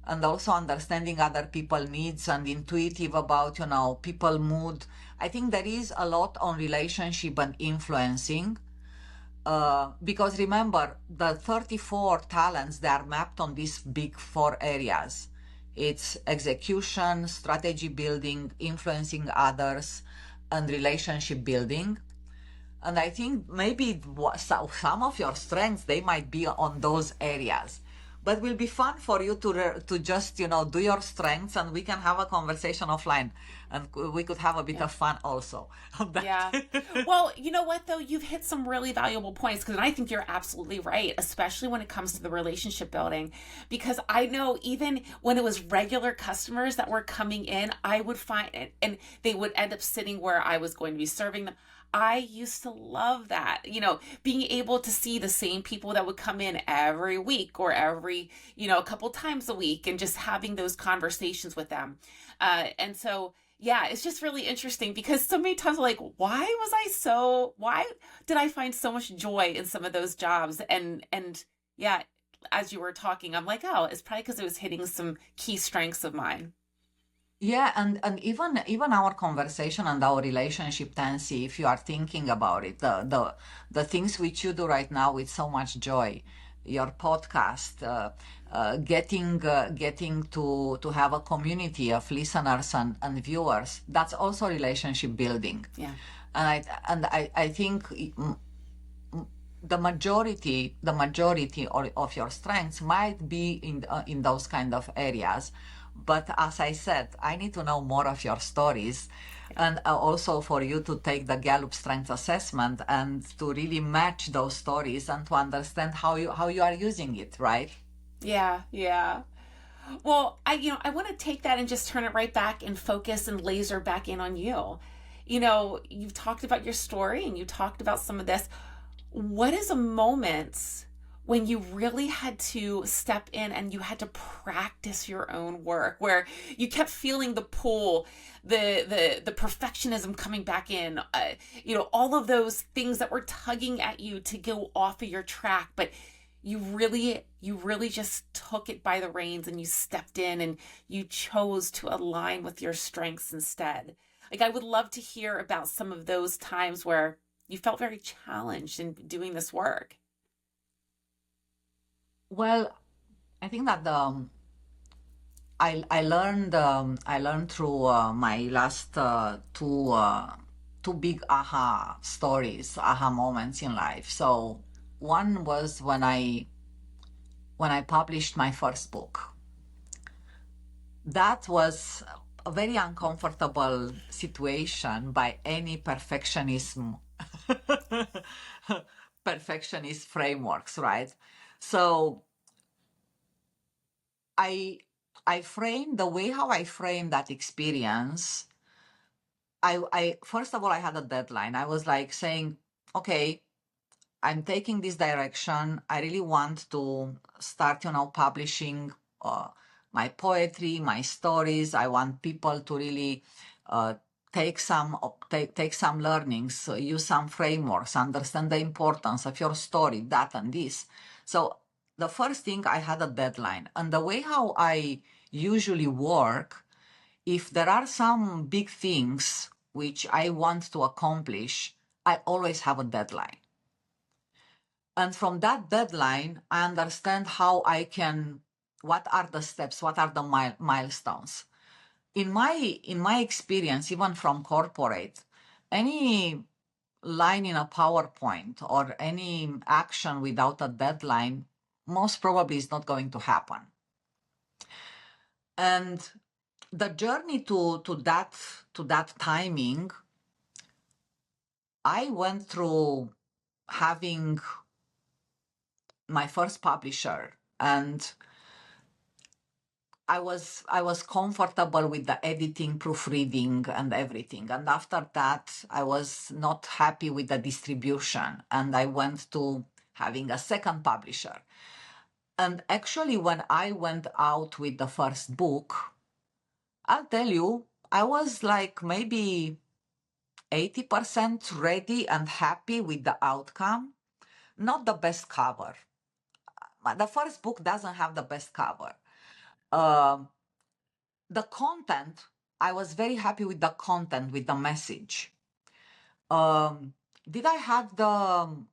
and also understanding other people needs and intuitive about people mood. I think there is a lot on relationship and influencing, because remember, the 34 talents, they are mapped on these big four areas. It's execution, strategy building, influencing others, and relationship building. And I think maybe some of your strengths, they might be on those areas. But it will be fun for you to just, do your strengths, and we can have a conversation offline, and we could have a bit Yeah. of fun also on that. Yeah. Well, you know what, though? You've hit some really valuable points, because I think you're absolutely right, especially when it comes to the relationship building. Because I know even when it was regular customers that were coming in, I would find it, and they would end up sitting where I was going to be serving them. I used to love that, being able to see the same people that would come in every week or every, a couple times a week, and just having those conversations with them. And so, yeah, it's just really interesting, because so many times I'm like, why did I find so much joy in some of those jobs? And yeah, as you were talking, I'm like, oh, it's probably because it was hitting some key strengths of mine. Yeah, and even our conversation and our relationship, Tansy, if you are thinking about it, the things which you do right now with so much joy, your podcast, getting to have a community of listeners and viewers, that's also relationship building. Yeah. And I think the majority of your strengths might be in those kind of areas. But as I said, I need to know more of your stories, and also for you to take the Gallup Strengths Assessment and to really match those stories and to understand how you are using it, right? Yeah, yeah. Well, I want to take that and just turn it right back and focus and laser back in on you. You've talked about your story and you talked about some of this. What is a moment when you really had to step in and you had to practice your own work, where you kept feeling the pull, the perfectionism coming back in, all of those things that were tugging at you to go off of your track, but you really just took it by the reins and you stepped in and you chose to align with your strengths instead. Like, I would love to hear about some of those times where you felt very challenged in doing this work. Well, I think that I learned through my last two big aha moments in life. So one was when I published my first book. That was a very uncomfortable situation by any perfectionist frameworks, right? So I I framed the way how I framed that experience. I first of all, I had a deadline. I was like saying, okay, I'm taking this direction. I really want to start, publishing uh, my poetry, my stories. I want people to really uh, take some learnings, use some frameworks, understand the importance of your story, that and this. So the first thing, I had a deadline, and the way how I usually work if there are some big things which I want to accomplish, I always have a deadline. And from that deadline, I understand how I can, what are the steps, what are the milestones. In my experience, even from corporate, any line in a PowerPoint or any action without a deadline most probably is not going to happen. And the journey to that timing, I went through having my first publisher, and I was comfortable with the editing, proofreading, and everything. And after that, I was not happy with the distribution, and I went to having a second publisher. And actually, when I went out with the first book, I'll tell you, I was like maybe 80% ready and happy with the outcome. Not the best cover. The first book doesn't have the best cover. The content, I was very happy with the content, with the message. Did I have the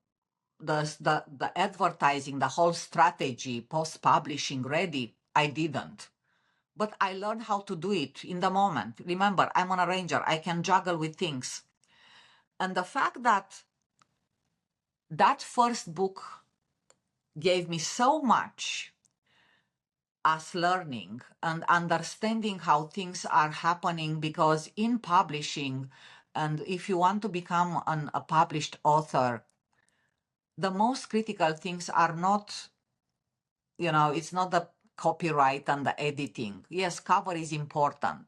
advertising, the whole strategy, post-publishing ready? I didn't. But I learned how to do it in the moment. Remember, I'm an arranger. I can juggle with things. And the fact that that first book gave me so much as learning and understanding how things are happening, because in publishing, and if you want to become a published author, the most critical things are not, it's not the copyright and the editing. Yes, cover is important,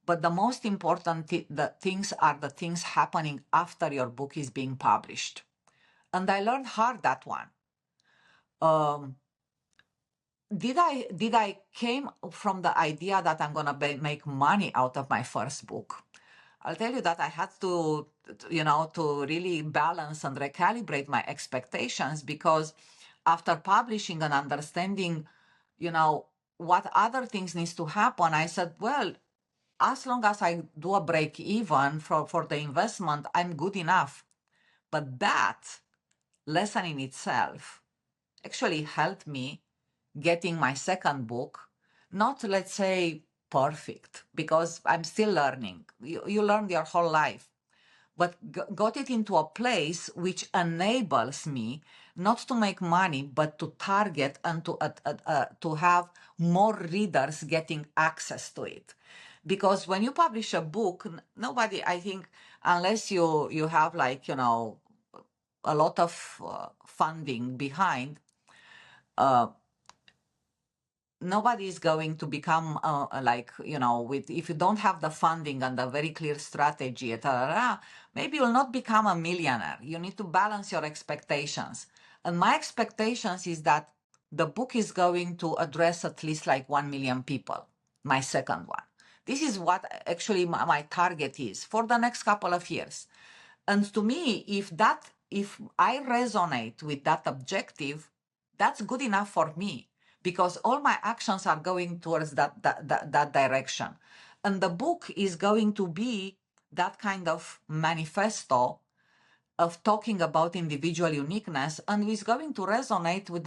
but the most important the things are the things happening after your book is being published. And I learned hard that one. Did I came from the idea that I'm gonna make money out of my first book? I'll tell you that I had to really balance and recalibrate my expectations, because after publishing and understanding, what other things needs to happen, I said, well, as long as I do a break even for the investment, I'm good enough. But that lesson in itself actually helped me getting my second book, not, let's say, perfect, because I'm still learning. You learn your whole life, but got it into a place which enables me not to make money, but to target and to have more readers getting access to it. Because when you publish a book, nobody, I think, unless you have like, a lot of funding behind, nobody is going to become if you don't have the funding and a very clear strategy, maybe you'll not become a millionaire. You need to balance your expectations. And my expectations is that the book is going to address at least like 1 million people, my second one. This is what actually my target is for the next couple of years. And to me, if I resonate with that objective, that's good enough for me, because all my actions are going towards that direction. And the book is going to be that kind of manifesto of talking about individual uniqueness, and is going to resonate with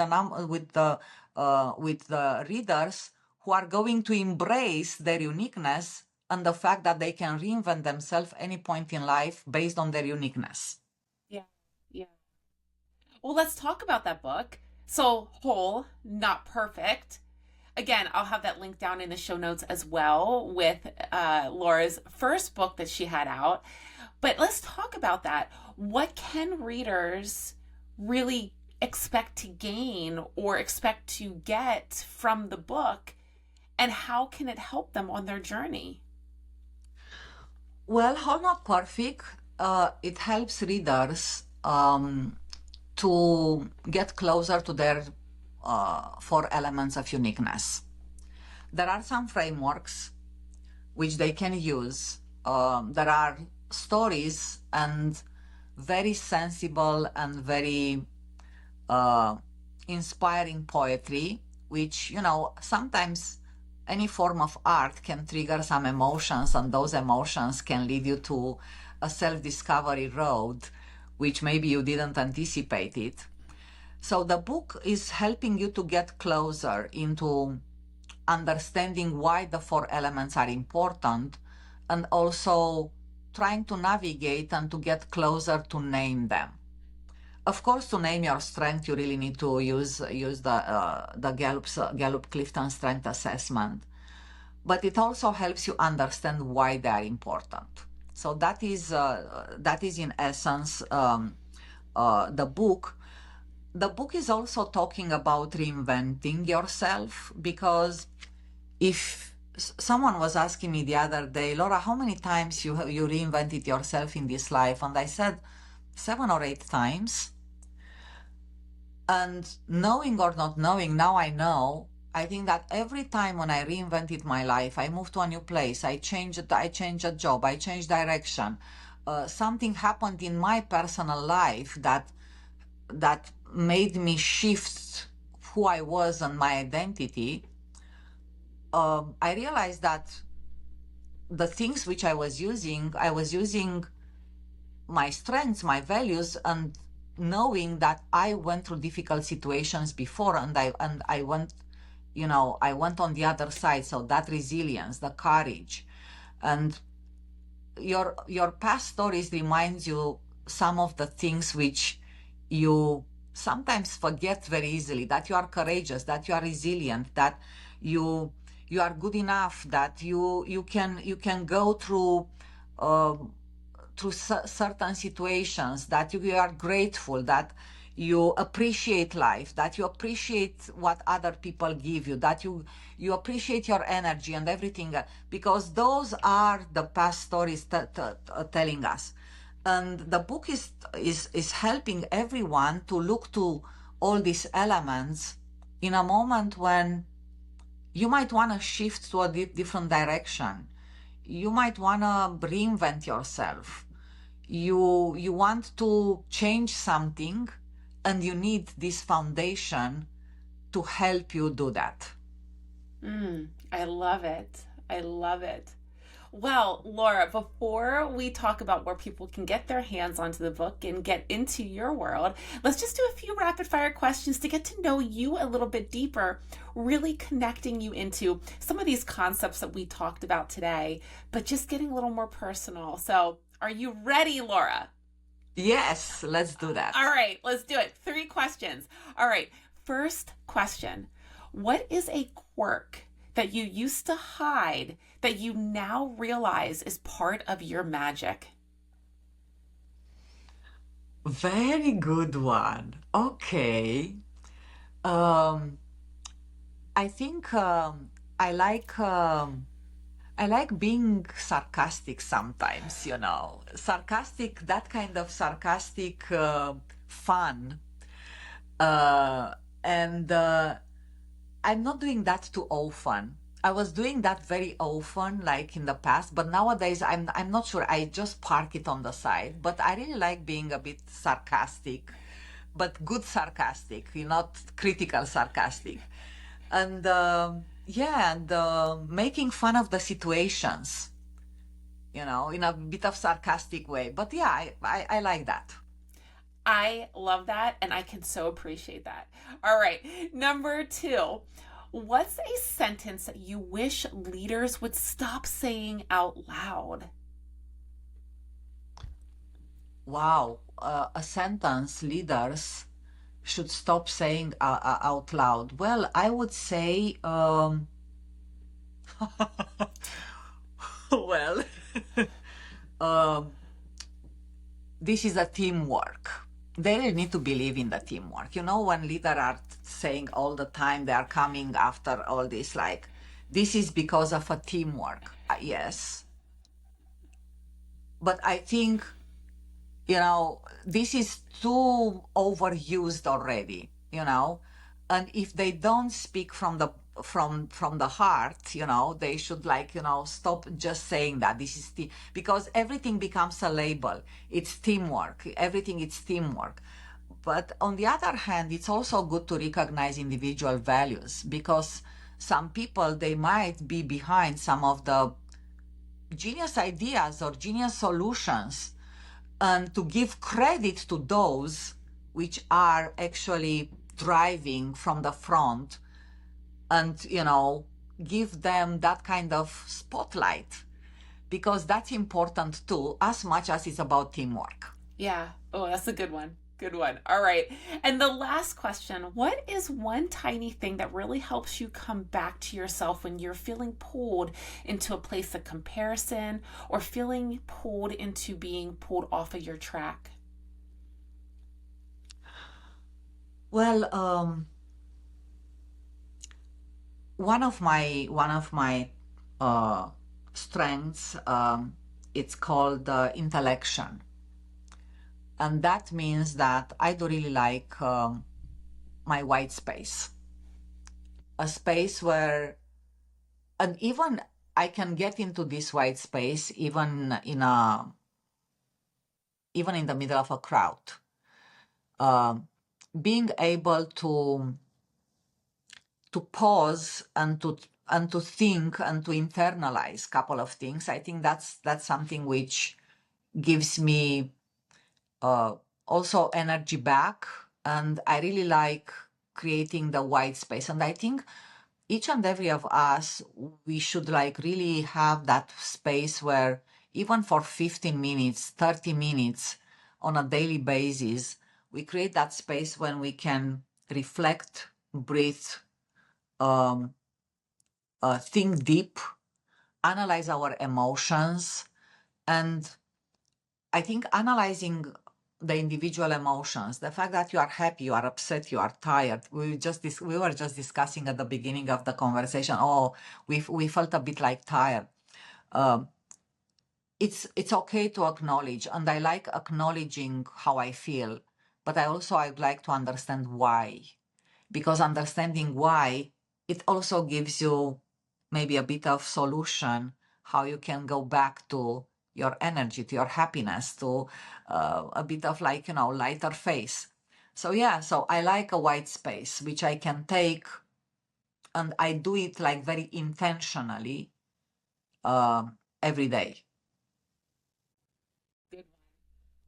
the readers who are going to embrace their uniqueness and the fact that they can reinvent themselves any point in life based on their uniqueness. Yeah, yeah. Well, let's talk about that book. So, Whole, Not Perfect. Again, I'll have that link down in the show notes as well with Laura's first book that she had out. But let's talk about that. What can readers really expect to gain or expect to get from the book, and how can it help them on their journey? Well, Whole Not Perfect, it helps readers to get closer to their 4 elements of uniqueness. There are some frameworks which they can use. There are stories and very sensible and very inspiring poetry, which, sometimes any form of art can trigger some emotions, and those emotions can lead you to a self-discovery road, which maybe you didn't anticipate it. So the book is helping you to get closer into understanding why the four elements are important, and also trying to navigate and to get closer to name them. Of course, to name your strength, you really need to use the Gallup-Clifton Strength Assessment, but it also helps you understand why they are important. So that is in essence the book. The book is also talking about reinventing yourself, because if someone was asking me the other day, Laura, how many times you reinvented yourself in this life? And I said 7 or 8 times. And knowing or not knowing, now I know, I think that every time when I reinvented my life, I moved to a new place, I changed a job, I changed direction, something happened in my personal life that made me shift who I was and my identity. I realized that the things which I was using my strengths, my values, and knowing that I went through difficult situations before, and I went, I went on the other side. So that resilience, the courage, and your past stories reminds you some of the things which you sometimes forget very easily, that you are courageous, that you are resilient, that you are good enough, that you can go through certain situations, that you are grateful, that you appreciate life, that you appreciate what other people give you, that you appreciate your energy and everything, because those are the past stories telling us. And the book is helping everyone to look to all these elements in a moment when you might want to shift to a different direction. You might want to reinvent yourself. You want to change something, and you need this foundation to help you do that. I love it. I love it. Well, Laura, before we talk about where people can get their hands onto the book and get into your world, let's just do a few rapid fire questions to get to know you a little bit deeper, really connecting you into some of these concepts that we talked about today, but just getting a little more personal. So, are you ready, Laura? Yes, let's do that. All right, let's do it. 3 questions. All right, first question. What is a quirk that you used to hide that you now realize is part of your magic? Very good one. Okay. I think I like being sarcastic sometimes, sarcastic, that kind of sarcastic fun. And I'm not doing that too often. I was doing that very often, like in the past, but nowadays I'm not sure. I just park it on the side. But I really like being a bit sarcastic, but good sarcastic, not critical sarcastic. And making fun of the situations, in a bit of sarcastic way. But yeah, I like that. I love that, and I can so appreciate that. All right, number 2. What's a sentence that you wish leaders would stop saying out loud? Wow, a sentence leaders should stop saying out loud. Well, I would say, well, this is a teamwork. They really need to believe in the teamwork. When leaders are saying all the time they are coming after all this, like, this is because of a teamwork. Yes. But I think, this is too overused already, and if they don't speak from the heart, they should stop just saying that this is because everything becomes a label. It's teamwork. Everything is teamwork. But on the other hand, it's also good to recognize individual values, because some people, they might be behind some of the genius ideas or genius solutions, and to give credit to those which are actually driving from the front, and give them that kind of spotlight, because that's important too, as much as it's about teamwork. Yeah. Oh, that's a good one. Good one. All right. And the last question, what is one tiny thing that really helps you come back to yourself when you're feeling pulled into a place of comparison or feeling pulled into being pulled off of your track? Well, one of my uh, strengths, it's called intellection, and that means that I do really like my white space, a space where, and even I can get into this white space even in the middle of a crowd. Being able to pause and to think and to internalize a couple of things. I think that's something which gives me also energy back, and I really like creating the white space. And I think each and every of us, we should like really have that space where even for 15 minutes, 30 minutes on a daily basis, we create that space when we can reflect, breathe, think deep, analyze our emotions. And I think analyzing the individual emotions, the fact that you are happy, you are upset, you are tired. We were just discussing at the beginning of the conversation. Oh, we felt a bit like tired. It's okay to acknowledge, and I like acknowledging how I feel, but I'd like to understand why, because understanding why, it also gives you maybe a bit of solution how you can go back to your energy, to your happiness, to a bit of like lighter face. So yeah, so I like a white space which I can take, and I do it like very intentionally every day. Good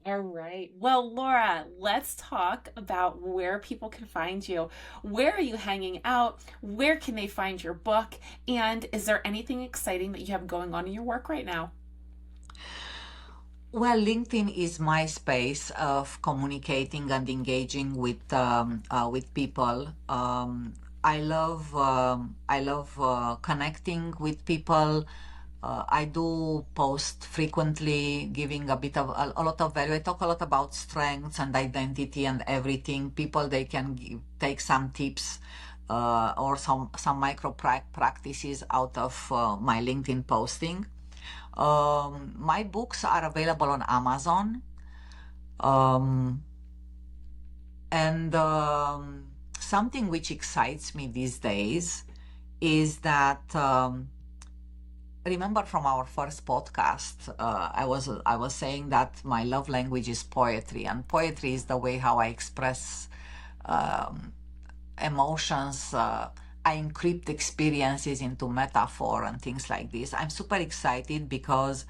one. All right. Well, Laura, let's talk about where people can find you. Where are you hanging out? Where can they find your book? And is there anything exciting that you have going on in your work right now? Well, LinkedIn is my space of communicating and engaging with people. I love connecting with people. I do post frequently, giving a lot of value. I talk a lot about strengths and identity and everything. People, they can take some tips or some micro practices out of my LinkedIn posting. My books are available on Amazon. Um, and something which excites me these days is that, remember from our first podcast, I was saying that my love language is poetry, and poetry is the way how I express emotions. I encrypt experiences into metaphor and things like this. I'm super excited because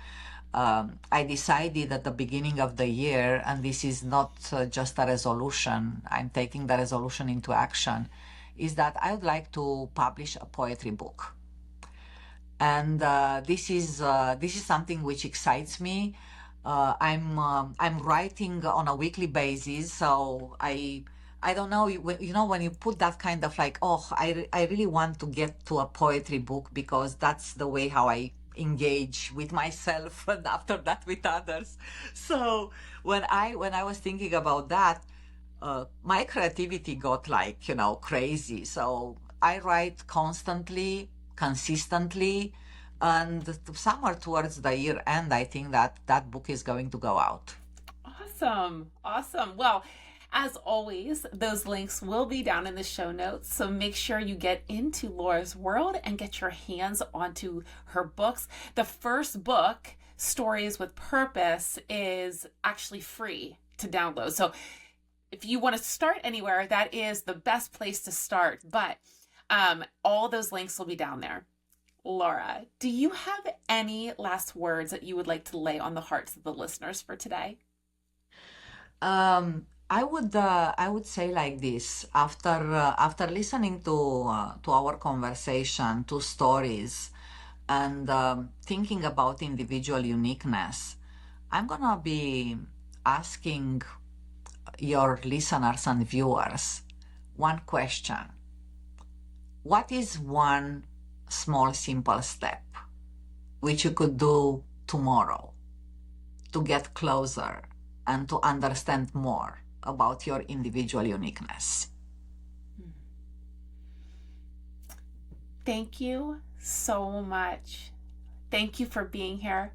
I decided at the beginning of the year, and this is not just a resolution, I'm taking the resolution into action, is that I would like to publish a poetry book. And this is something which excites me. I'm writing on a weekly basis, so I don't know, when you put that kind of like, oh, I really want to get to a poetry book, because that's the way how I engage with myself and after that with others. So when I was thinking about that, my creativity got like, crazy. So I write constantly, consistently, and somewhere towards the year end, I think that that book is going to go out. Awesome. Awesome. Well, as always, those links will be down in the show notes. So make sure you get into Laura's world and get your hands onto her books. The first book, Stories with Purpose, is actually free to download. So if you want to start anywhere, that is the best place to start. But All those links will be down there. Laura, do you have any last words that you would like to lay on the hearts of the listeners for today? I would say like this after listening to our conversation, to stories, and thinking about individual uniqueness, I'm gonna be asking your listeners and viewers one question. What is one small, simple step which you could do tomorrow to get closer and to understand more about your individual uniqueness? Thank you so much. Thank you for being here.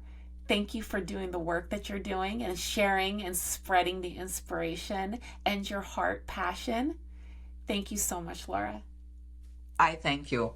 Thank you for doing the work that you're doing and sharing and spreading the inspiration and your heart passion. Thank you so much, Laura. I thank you.